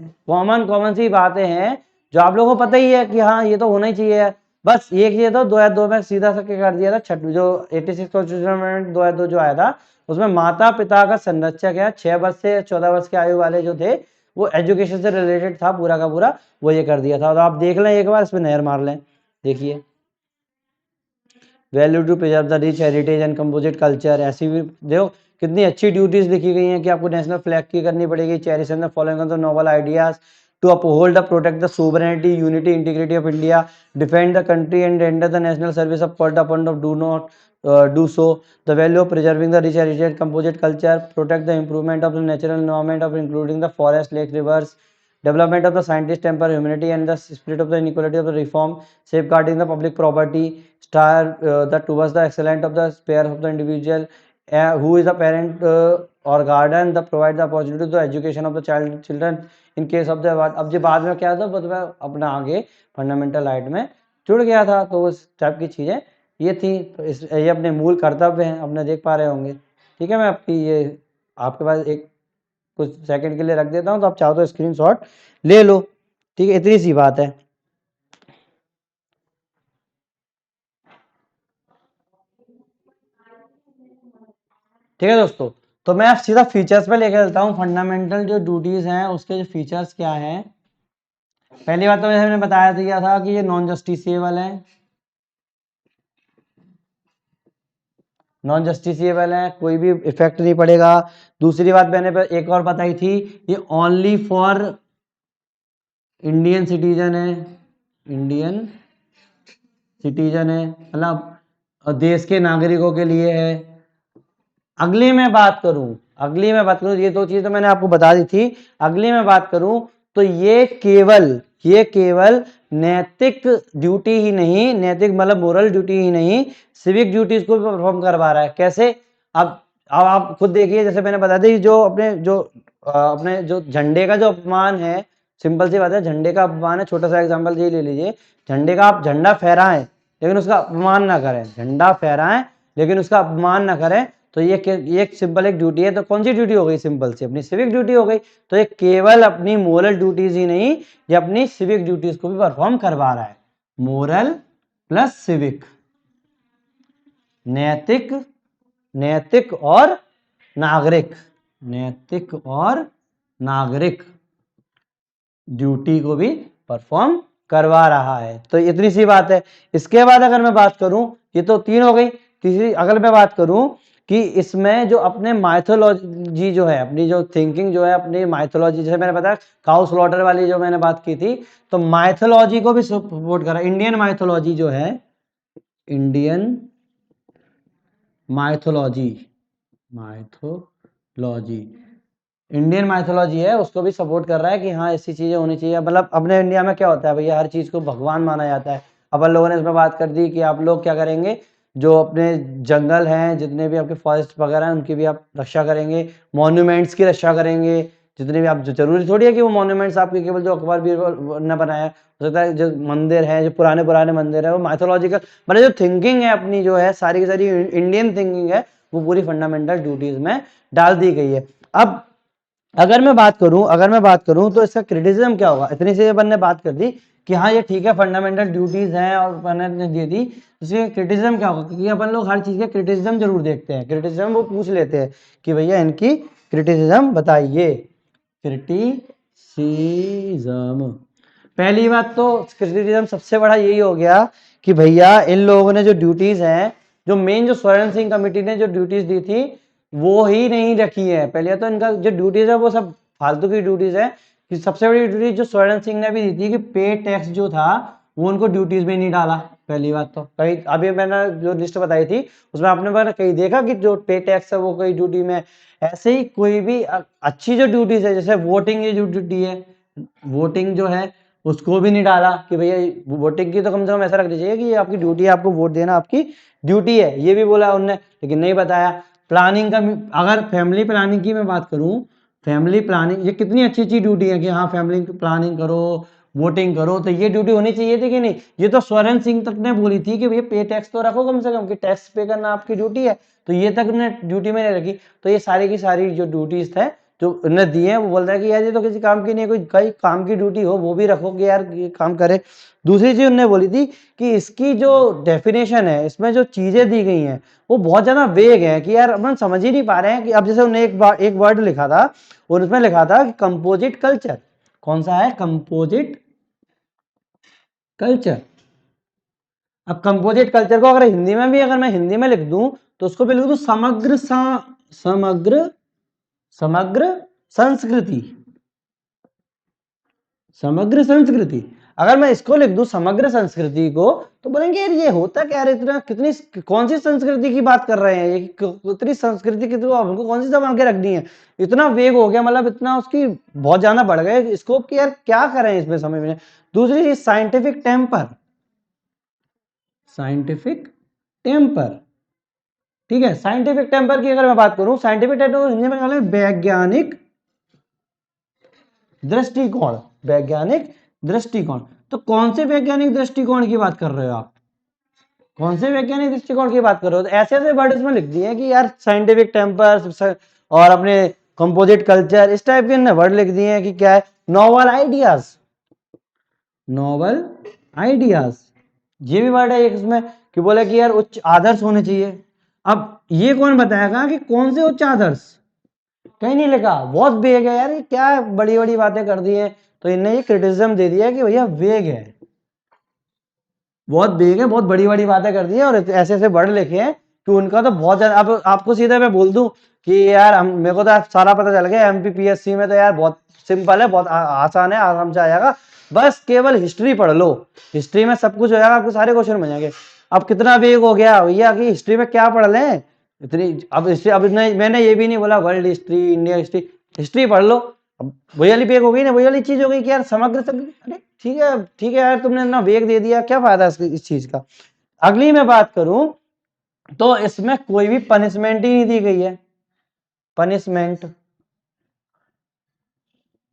A: कॉमन कॉमन सी बातें हैं जो आप लोगों को पता ही है कि हाँ ये तो होना ही चाहिए। बस एक ये तो 2002 में सीधा सा क्या कर दिया था, छठ जो 86 कॉन्स्टिट्यूशन अमेंडमेंट 2002 जो आया था उसमें माता पिता का संरक्षक है, 6 वर्ष से 14 वर्ष की आयु वाले जो थे वो एजुकेशन से रिलेटेड था पूरा का पूरा, वो ये कर दिया था। तो आप देख लें एक बार, इस पर नहर मार लें, देखिए value to preserve the rich heritage and composite culture, ऐसी भी देखो कितनी अच्छी ड्यूटीज लिखी गई हैं कि आपको नेशनल फ्लैग की करनी पड़ेगी, cherish the following the noble ideas to uphold the protect the sovereignty unity integrity of India, defend the country and render the national service of called upon of do not do so, the value of preserving the rich heritage composite culture, protect the improvement of the natural environment of including the forest, lakes, rivers, development of the scientist temper, humanity and the spirit of the inequality of the reform, safeguarding the public property, star the towards the excellence of the spare of the individual who is the parent or guardian, the provide the opportunity to the education of the children in case of the अब जो बाद में क्या था वो अपना आगे फंडामेंटल राइट में जुड़ गया था, तो उस टाइप की चीजें ये थी। तो इस ये अपने मूल कर्तव्य हैं, अपने देख पा रहे होंगे, ठीक है। मैं आपकी ये आपके पास एक कुछ सेकंड के लिए रख देता हूं, तो आप चाहो तो स्क्रीनशॉट ले लो, ठीक है, इतनी सी बात है। ठीक है दोस्तों, तो मैं आप सीधा फीचर्स पे लेकर चलता हूँ, फंडामेंटल जो ड्यूटीज हैं उसके जो फीचर्स क्या हैं। पहली बात तो मैंने बताया दिया था कि ये नॉन जस्टिसेबल है, नॉन जस्टिसेबल है, कोई भी इफेक्ट नहीं पड़ेगा। दूसरी बात मैंने एक और बताई थी, ये ओनली फॉर इंडियन सिटीजन है, इंडियन सिटीजन है, मतलब देश के नागरिकों के लिए है। अगली मैं बात करूं, ये दो चीज तो मैंने आपको बता दी थी। अगली मैं बात करूं तो ये केवल नैतिक ड्यूटी ही नहीं, नैतिक मतलब मोरल ड्यूटी ही नहीं, सिविक ड्यूटीज को भी परफॉर्म करवा रहा है। कैसे? अब आप खुद देखिए, जैसे मैंने बता दी, जो अपने जो झंडे का जो अपमान है, सिंपल सी बात है, झंडे का अपमान है, छोटा सा एग्जांपल ये ले लीजिए, झंडे का आप झंडा फहराएं लेकिन उसका अपमान ना करें, झंडा फहराएं लेकिन उसका अपमान ना करें, तो ये एक सिंपल एक ड्यूटी है। तो कौन सी ड्यूटी हो गई? सिंपल सी अपनी सिविक ड्यूटी हो गई। तो ये केवल अपनी मोरल ड्यूटीज ही नहीं, ये अपनी सिविक ड्यूटीज को भी परफॉर्म करवा रहा है। मोरल प्लस सिविक, नैतिक, नैतिक और नागरिक, नैतिक और नागरिक ड्यूटी को भी परफॉर्म करवा रहा है। तो इतनी सी बात है। इसके बाद अगर मैं बात करूं, ये तो 3 हो गई, तीसरी अगर मैं बात करूं कि इसमें जो अपने माइथोलॉजी जो है, अपनी जो थिंकिंग जो है, अपनी माइथोलॉजी, जैसे मैंने बताया काउ स्लॉटर वाली जो मैंने बात की थी, तो माइथोलॉजी को भी सपोर्ट करा। इंडियन माइथोलॉजी जो है, Indian mythology, mythology Indian mythology है, उसको भी सपोर्ट कर रहा है कि हाँ ऐसी चीजें होनी चाहिए। मतलब अपने इंडिया में क्या होता है भैया, हर चीज को भगवान माना जाता है। अपन लोगों ने इसमें बात कर दी कि आप लोग क्या करेंगे, जो अपने जंगल हैं, जितने भी आपके फॉरेस्ट वगैरह हैं, उनकी भी आप रक्षा करेंगे, मॉन्यूमेंट्स की रक्षा करेंगे, जितने भी आप, जो जरूरी थोड़ी है कि वो मॉन्यूमेंट्स आपके केवल जो अकबर बीरबल ने बनाया, हो सकता है जो मंदिर है, जो पुराने पुराने मंदिर है, वो माइथोलॉजिकल, मतलब जो थिंकिंग है अपनी जो है, सारी की सारी इंडियन थिंकिंग है, वो पूरी फंडामेंटल ड्यूटीज में डाल दी गई है। अब अगर मैं बात करूं तो इसका क्रिटिसिज्म क्या होगा। इतनी सी अपन ने बात कर दी कि हाँ ये ठीक है, फंडामेंटल ड्यूटीज हैं और अपन ने दे दी, इसके क्रिटिसिज्म क्या होगा, क्योंकि अपन लोग हर चीज के क्रिटिसिज्म जरूर देखते हैं, क्रिटिसिज्म वो पूछ लेते हैं कि भैया इनकी क्रिटिसिज्म बताइए। क्रिटिसिज्म, पहली बात तो क्रिटिसिज्म सबसे बड़ा यही हो गया कि भैया इन लोगों ने जो ड्यूटीज हैं, जो मेन जो स्वर्ण सिंह कमेटी ने जो ड्यूटीज दी थी, वो ही नहीं रखी है। पहले तो इनका जो ड्यूटीज है वो सब फालतू की ड्यूटीज है। कि सबसे बड़ी ड्यूटी जो स्वर्ण सिंह ने भी दी थी कि पे टैक्स जो था वो उनको ड्यूटीज में नहीं डाला। पहली बात तो कहीं अभी मैंने जो लिस्ट बताई थी उसमें आपने बार कहीं देखा कि जो पे टैक्स है वो कोई ड्यूटी में। ऐसे ही कोई भी अच्छी जो ड्यूटीज है, जैसे वोटिंग की जो ड्यूटी है, वोटिंग जो है उसको भी नहीं डाला कि भैया वोटिंग की तो कम से कम ऐसा रखना चाहिए कि ये आपकी ड्यूटी है, आपको वोट देना आपकी ड्यूटी है, ये भी बोला उनने, लेकिन नहीं बताया। प्लानिंग का, अगर फैमिली प्लानिंग की मैं बात करूं, फैमिली प्लानिंग ये कितनी अच्छी अच्छी ड्यूटी है कि हाँ फैमिली प्लानिंग करो, वोटिंग करो, तो ये ड्यूटी होनी चाहिए थी कि नहीं। ये तो स्वर्ण सिंह तक ने बोली थी कि भैया पे टैक्स तो रखो कम से कम, कि टैक्स पे करना आपकी ड्यूटी है, तो ये तक ने ड्यूटी में नहीं रखी। तो ये सारी की सारी जो ड्यूटीज थे जो उन्हें दिए हैं, वो बोल रहा है कि यार ये तो किसी काम की नहीं है, कोई कई काम की ड्यूटी हो वो भी रखो कि यार ये काम करे। दूसरी चीज उन्होंने बोली थी कि इसकी जो डेफिनेशन है, इसमें जो चीजें दी गई हैं वो बहुत ज्यादा वेग है कि यार अपन समझ ही नहीं पा रहे हैं। कि अब जैसे उन्होंने एक वर्ड लिखा था और उसमें लिखा था कि कंपोजिट कल्चर। कौन सा है? Composite culture. अब कंपोजिट कल्चर को अगर हिंदी में भी, अगर मैं हिंदी में लिख दूं तो उसको भी लिख दूं समग्र समग्र संस्कृति, समग्र संस्कृति। अगर मैं इसको लिख दूं समग्र संस्कृति को, तो बोलेंगे यार ये होता क्या है, इतना कितनी कौन सी संस्कृति की बात कर रहे हैं, ये कितनी संस्कृति की तो हमको कौन सी जमा के रखनी है। इतना वेग हो गया, मतलब इतना उसकी बहुत ज्यादा बढ़ गए स्कोप की, यार क्या करें इसमें समझ में। दूसरी चीज साइंटिफिक टेम्पर, साइंटिफिक टेम्पर, ठीक है। साइंटिफिक टेम्पर की अगर मैं बात करूं, साइंटिफिक टेम्पर हिंदी में कहते हैं वैज्ञानिक दृष्टिकोण, वैज्ञानिक दृष्टिकोण। तो कौन से वैज्ञानिक दृष्टिकोण की बात कर रहे हो आप? कौन से वैज्ञानिक दृष्टिकोण की बात कर रहे हो? तो ऐसे ऐसे वर्ड इसमें लिख दिए हैं कि यार साइंटिफिक टेम्पर और अपने कंपोजिट कल्चर, इस टाइप के वर्ड लिख दिए हैं कि क्या है, नोवल आइडियाज, नोवल आइडियाज, ये भी वर्ड है एक इसमें। कि बोले कि यार उच्च आदर्श होने चाहिए। अब ये कौन बताएगा कि कौन से उच्च आदर्श? कहीं नहीं लिखा, बहुत वेग है यार, ये क्या बड़ी बड़ी बातें कर दी है। तो इन्हें ये क्रिटिसिज्म दे दिया कि भैया वेग है, बहुत वेग है, बहुत बड़ी बड़ी बातें कर दी है, और ऐसे ऐसे वर्ड लिखे हैं कि उनका तो बहुत ज्यादा। अब आपको सीधे मैं बोल दूं कि यार हम, मेरे को तो सारा पता चल गया, एमपीपीएससी में तो यार बहुत सिंपल है, बहुत आसान है, आराम से आ जाएगा, बस केवल हिस्ट्री पढ़ लो, हिस्ट्री में सब कुछ हो जाएगा, आपको सारे क्वेश्चन बन जाएंगे। अब कितना वेग हो गया भैया कि हिस्ट्री में क्या पढ़ लें इतनी। अब हिस्ट्री, अब मैंने ये भी नहीं बोला world history, India history, history पढ़ लो। अब वही वाली वेग हो गई ना, वही वाली चीज हो गई कि यार समग्र अरे ठीक है यार, तुमने ना वेग दे दिया, क्या फायदा इस चीज का। अगली मैं बात करूं तो इसमें कोई भी पनिशमेंट ही नहीं दी गई है, पनिशमेंट,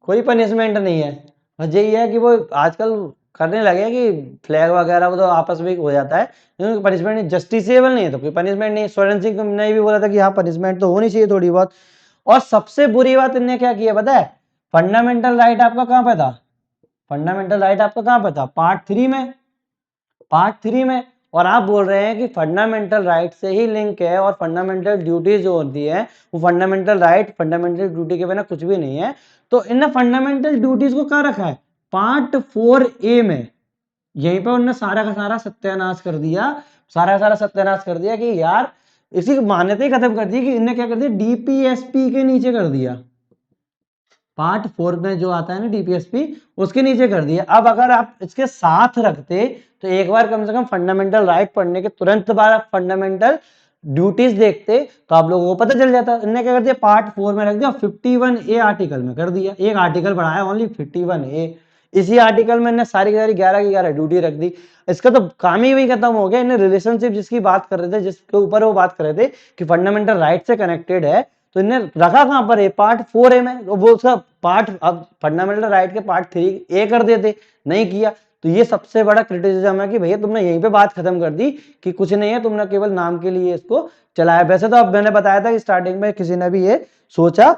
A: कोई पनिशमेंट नहीं है। बस यही है कि वो आजकल करने लगे कि फ्लैग वगैरह वो तो आपस में हो जाता है, लेकिन पनिशमेंट नहीं, जस्टिसेबल नहीं है, तो कोई पनिशमेंट नहीं। स्वर्ण सिंह ने भी बोला था कि हाँ पनिशमेंट तो होनी चाहिए थोड़ी बहुत। और सबसे बुरी बात इनने क्या की है पता है? फंडामेंटल राइट आपका कहां पे था? फंडामेंटल राइट आपका कहां पे था? पार्ट 3 में। पार्ट 3 में। और आप बोल रहे हैं कि फंडामेंटल राइट से ही लिंक है और फंडामेंटल ड्यूटी जो होती है वो फंडामेंटल राइट फंडामेंटल ड्यूटी के बिना कुछ भी नहीं है। तो इन फंडामेंटल ड्यूटीज को कहाँ रखा है? पार्ट 4A में। यहीं पर उन्होंने सारा का सारा सत्यानाश कर दिया, सारा का सारा सत्यानाश कर दिया कि यार इसी मान्यता ही खत्म कर दी कि इनने क्या कर दिया, डीपीएसपी के नीचे कर दिया। पार्ट 4 में जो आता है ना डीपीएसपी, उसके नीचे कर दिया। अब अगर आप इसके साथ रखते तो एक बार कम से कम फंडामेंटल राइट पढ़ने के तुरंत बाद आप फंडामेंटल ड्यूटीज देखते तो आप लोगों को पता चल जाता। इन्होंने क्या कर दिया, पार्ट 4 में रख दिया, 51A आर्टिकल में कर दिया। एक आर्टिकल बढ़ाया ओनली 51A। इसी आर्टिकल में इन्हें सारी की सारी 11 की 11 ड्यूटी रख दी। इसका तो काम ही वही खत्म हो गया। इन्हें रिलेशनशिप जिसकी बात कर रहे थे, जिसके ऊपर वो बात कर रहे थे कि फंडामेंटल राइट से कनेक्टेड है, तो इन्हें रखा कहां पर है, पार्ट 4A में। तो वो उसका पार्ट, अब फंडामेंटल राइट के पार्ट 3A कर देते, नहीं किया। तो ये सबसे बड़ा क्रिटिसिज्म है कि भैया तुमने यहीं पे बात खत्म कर दी कि कुछ नहीं है, तुमने केवल नाम के लिए इसको चलाया। वैसे तो अब मैंने बताया था कि स्टार्टिंग में किसी ने भी ये सोचा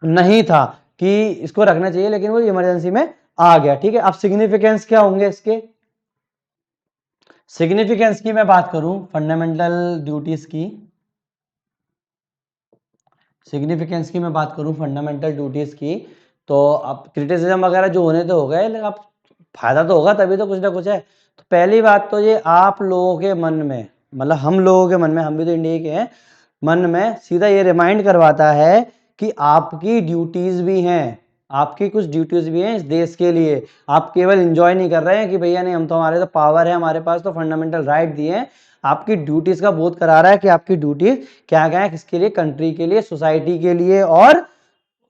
A: नहीं था कि इसको रखना चाहिए, लेकिन वो इमरजेंसी में आ गया। ठीक है, अब सिग्निफिकेंस क्या होंगे इसके? सिग्निफिकेंस की मैं बात करूं, फंडामेंटल ड्यूटीज की सिग्निफिकेंस की मैं बात करूं, फंडामेंटल ड्यूटीज की, तो अब क्रिटिसिज्म वगैरह जो होने तो हो गए, लेकिन अब फायदा तो होगा, तभी तो कुछ ना कुछ है। तो पहली बात तो ये आप लोगों के मन में, मतलब हम लोगों के मन में, हम भी तो इंडिया के हैं, मन में सीधा ये रिमाइंड करवाता है कि आपकी ड्यूटीज भी हैं, आपकी कुछ ड्यूटीज भी हैं इस देश के लिए। आप केवल एंजॉय नहीं कर रहे हैं कि भैया नहीं हम तो, हमारे तो पावर है, हमारे पास तो फंडामेंटल राइट दिए हैं। आपकी ड्यूटीज का बोध करा रहा है कि आपकी ड्यूटीज क्या क्या है, किसके लिए, कंट्री के लिए, सोसाइटी के लिए। और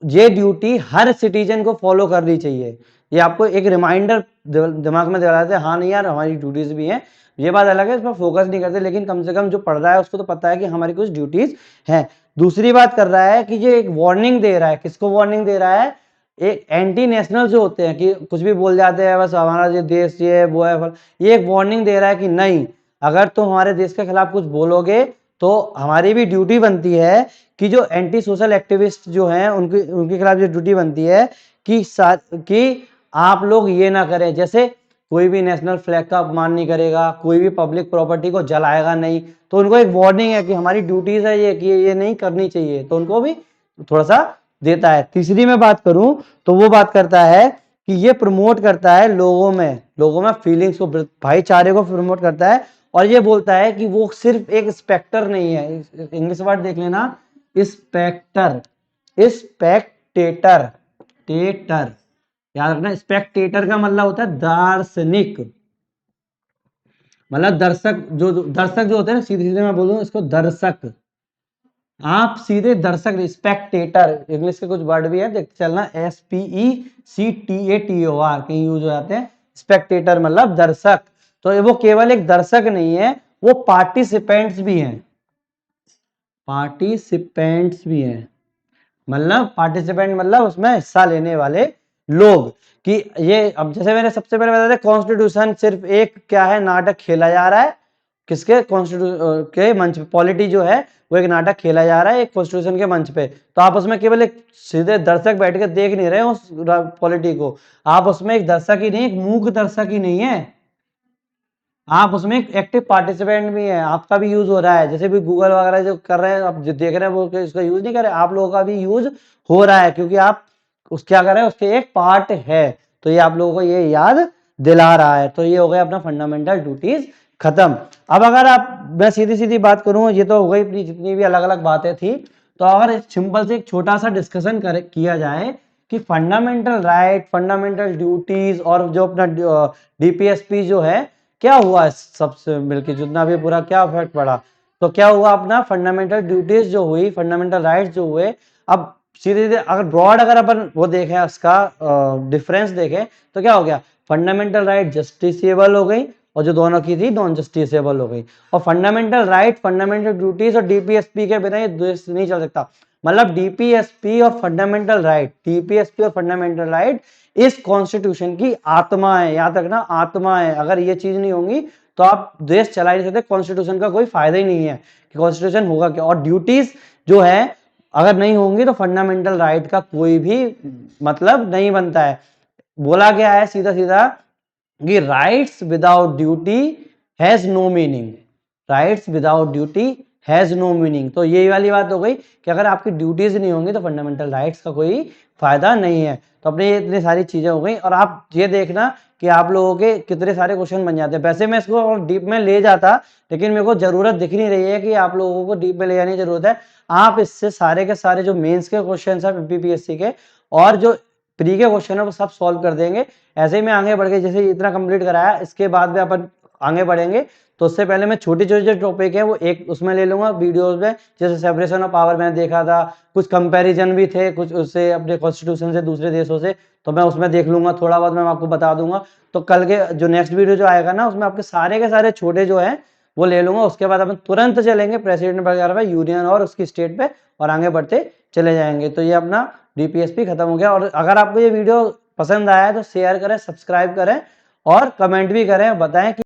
A: ये ड्यूटी हर सिटीजन को फॉलो करनी चाहिए। ये आपको एक रिमाइंडर दिमाग में दिलाते हैं, हाँ नहीं यार हमारी ड्यूटीज भी हैं। ये बात अलग है, इस पर फोकस नहीं करते, लेकिन कम से कम जो पढ़ रहा है उसको तो पता है कि हमारी कुछ ड्यूटीज हैं। दूसरी बात कर रहा है कि ये एक वार्निंग दे रहा है। किसको वार्निंग दे रहा है? एक एंटी नेशनल जो होते हैं कि कुछ भी बोल जाते हैं, बस हमारा ये देश ये है वो है, ये एक वार्निंग दे रहा है कि नहीं, अगर तुम हमारे देश के खिलाफ कुछ बोलोगे तो हमारी भी ड्यूटी बनती है कि जो एंटी सोशल एक्टिविस्ट जो हैं उनकी उनके खिलाफ जो ड्यूटी बनती है कि आप लोग ये ना करें, जैसे कोई भी नेशनल फ्लैग का अपमान नहीं करेगा, कोई भी पब्लिक प्रॉपर्टी को जलाएगा नहीं। तो उनको एक वार्निंग है कि हमारी ड्यूटीज है ये कि ये नहीं करनी चाहिए, तो उनको भी थोड़ा सा देता है। तीसरी में बात करूं तो वो बात करता है कि ये प्रमोट करता है लोगों में फीलिंग्स को, भाईचारे को प्रमोट करता है। और ये बोलता है कि वो सिर्फ एक स्पेक्टर नहीं है, इंग्लिश वर्ड देख लेना, स्पेक्टर, स्पेक्टेटर, टेटर, याद रखना। स्पेक्टेटर का मतलब होता है दार्शनिक, मतलब दर्शक, जो दर्शक जो होते हैं ना, सीधे सीधे मैं बोलूं इसको दर्शक, आप सीधे दर्शक, स्पेक्टेटर, इंग्लिश के कुछ वर्ड भी है देखते चलना, SPECTATOR कहीं यूज हो जाते हैं। स्पेक्टेटर मतलब दर्शक। तो वो केवल एक दर्शक नहीं है, वो पार्टिसिपेंट्स भी हैं, पार्टिसिपेंट्स भी हैं। मतलब पार्टिसिपेंट मतलब उसमें हिस्सा लेने वाले लोग। कि ये अब जैसे मैंने सबसे पहले बताया था, कॉन्स्टिट्यूशन सिर्फ एक क्या है, नाटक खेला जा रहा है। किसके? कॉन्स्टिट्यूशन के मंच पे। पॉलिटी जो है वो एक नाटक खेला जा रहा है एक कॉन्स्टिट्यूशन के मंच पे। तो आप उसमें केवल एक सीधे दर्शक बैठ के देख नहीं रहे हो उस पॉलिटी को, आप उसमें एक दर्शक ही नहीं, एक मूक दर्शक ही नहीं है, आप उसमें एक एक्टिव पार्टिसिपेंट भी है। आपका भी यूज हो रहा है, जैसे भी गूगल वगैरह जो कर रहे हैं, आप जो देख रहे हैं वो इसका यूज नहीं कर रहे, आप लोगों का भी यूज हो रहा है, क्योंकि आप उस क्या कर रहे हैं, उसके एक पार्ट है। तो ये आप लोगों को ये याद दिला रहा है। तो ये हो गया अपना फंडामेंटल ड्यूटीज खत्म। अब अगर आप, मैं सीधी सीधी बात करूं, ये तो हो गई अपनी जितनी भी अलग अलग बातें थी। तो अगर सिंपल से एक छोटा सा डिस्कशन किया जाए कि फंडामेंटल राइट, फंडामेंटल ड्यूटीज और जो अपना डीपीएसपी जो है, क्या हुआ सबसे मिलके जितना भी पूरा क्या इफेक्ट पड़ा। तो क्या हुआ, अपना फंडामेंटल ड्यूटीज जो हुई, फंडामेंटल राइट्स जो हुए। अब सीधे सीधे अगर ब्रॉड अगर अपन वो देखें, उसका डिफरेंस देखें, तो क्या हो गया, फंडामेंटल राइट जस्टिसेबल हो गई और जो दोनों की थी नॉन जस्टिसेबल हो गई। और फंडामेंटल राइट, फंडामेंटल ड्यूटीज और डीपीएसपी के बिना ये देश नहीं चल सकता। मतलब डीपीएसपी और फंडामेंटल राइट, डीपीएसपी और फंडामेंटल राइट इस कॉन्स्टिट्यूशन की आत्मा है, याद रखना आत्मा है। अगर ये चीज नहीं होंगी तो आप देश चला ही नहीं सकते, कॉन्स्टिट्यूशन का कोई फायदा ही नहीं है कि कॉन्स्टिट्यूशन होगा क्या। और ड्यूटीज जो है अगर नहीं होंगी तो फंडामेंटल राइट का कोई भी मतलब नहीं बनता है। बोला गया है सीधा सीधा कि rights without duty has no meaning, rights without duty has no meaning. तो ये वाली बात हो गई कि अगर आपकी ड्यूटीज नहीं होंगी तो फंडामेंटल राइट्स का कोई फायदा नहीं है। तो अपने ये इतनी सारी चीजें हो गई, और आप ये देखना कि आप लोगों के कितने सारे क्वेश्चन बन जाते हैं। वैसे मैं इसको और डीप में ले जाता, लेकिन मेरे को जरूरत दिख नहीं रही है कि आप लोगों को डीप में ले जाने की जरूरत है। आप इससे सारे के सारे जो मेंस के क्वेश्चन है पीपीपीएससी के और जो प्री के क्वेश्चन है वो सब सॉल्व कर देंगे। ऐसे ही मैं आगे बढ़ के जैसे इतना कंप्लीट कराया, इसके बाद में अपन आगे बढ़ेंगे। तो उससे पहले मैं छोटी छोटी जो टॉपिक है वो एक उसमें ले लूंगा वीडियोस में, जैसे सेपरेशन ऑफ पावर मैंने देखा था, कुछ कंपैरिजन भी थे कुछ उससे अपने कॉन्स्टिट्यूशन से दूसरे देशों से, तो मैं उसमें देख लूंगा, थोड़ा बहुत मैं आपको बता दूंगा। तो कल के जो नेक्स्ट वीडियो जो आएगा ना उसमें आपके सारे के सारे छोटे जो है वो ले लूंगा। उसके बाद अपन तुरंत चलेंगे प्रेसिडेंट वगैरह पे, यूनियन और उसकी स्टेट पे, और आगे बढ़ते चले जाएंगे। तो ये अपना डीपीएसपी खत्म हो गया। और अगर आपको ये वीडियो पसंद आया है तो शेयर करें, सब्सक्राइब करें और कमेंट भी करें, बताएं कि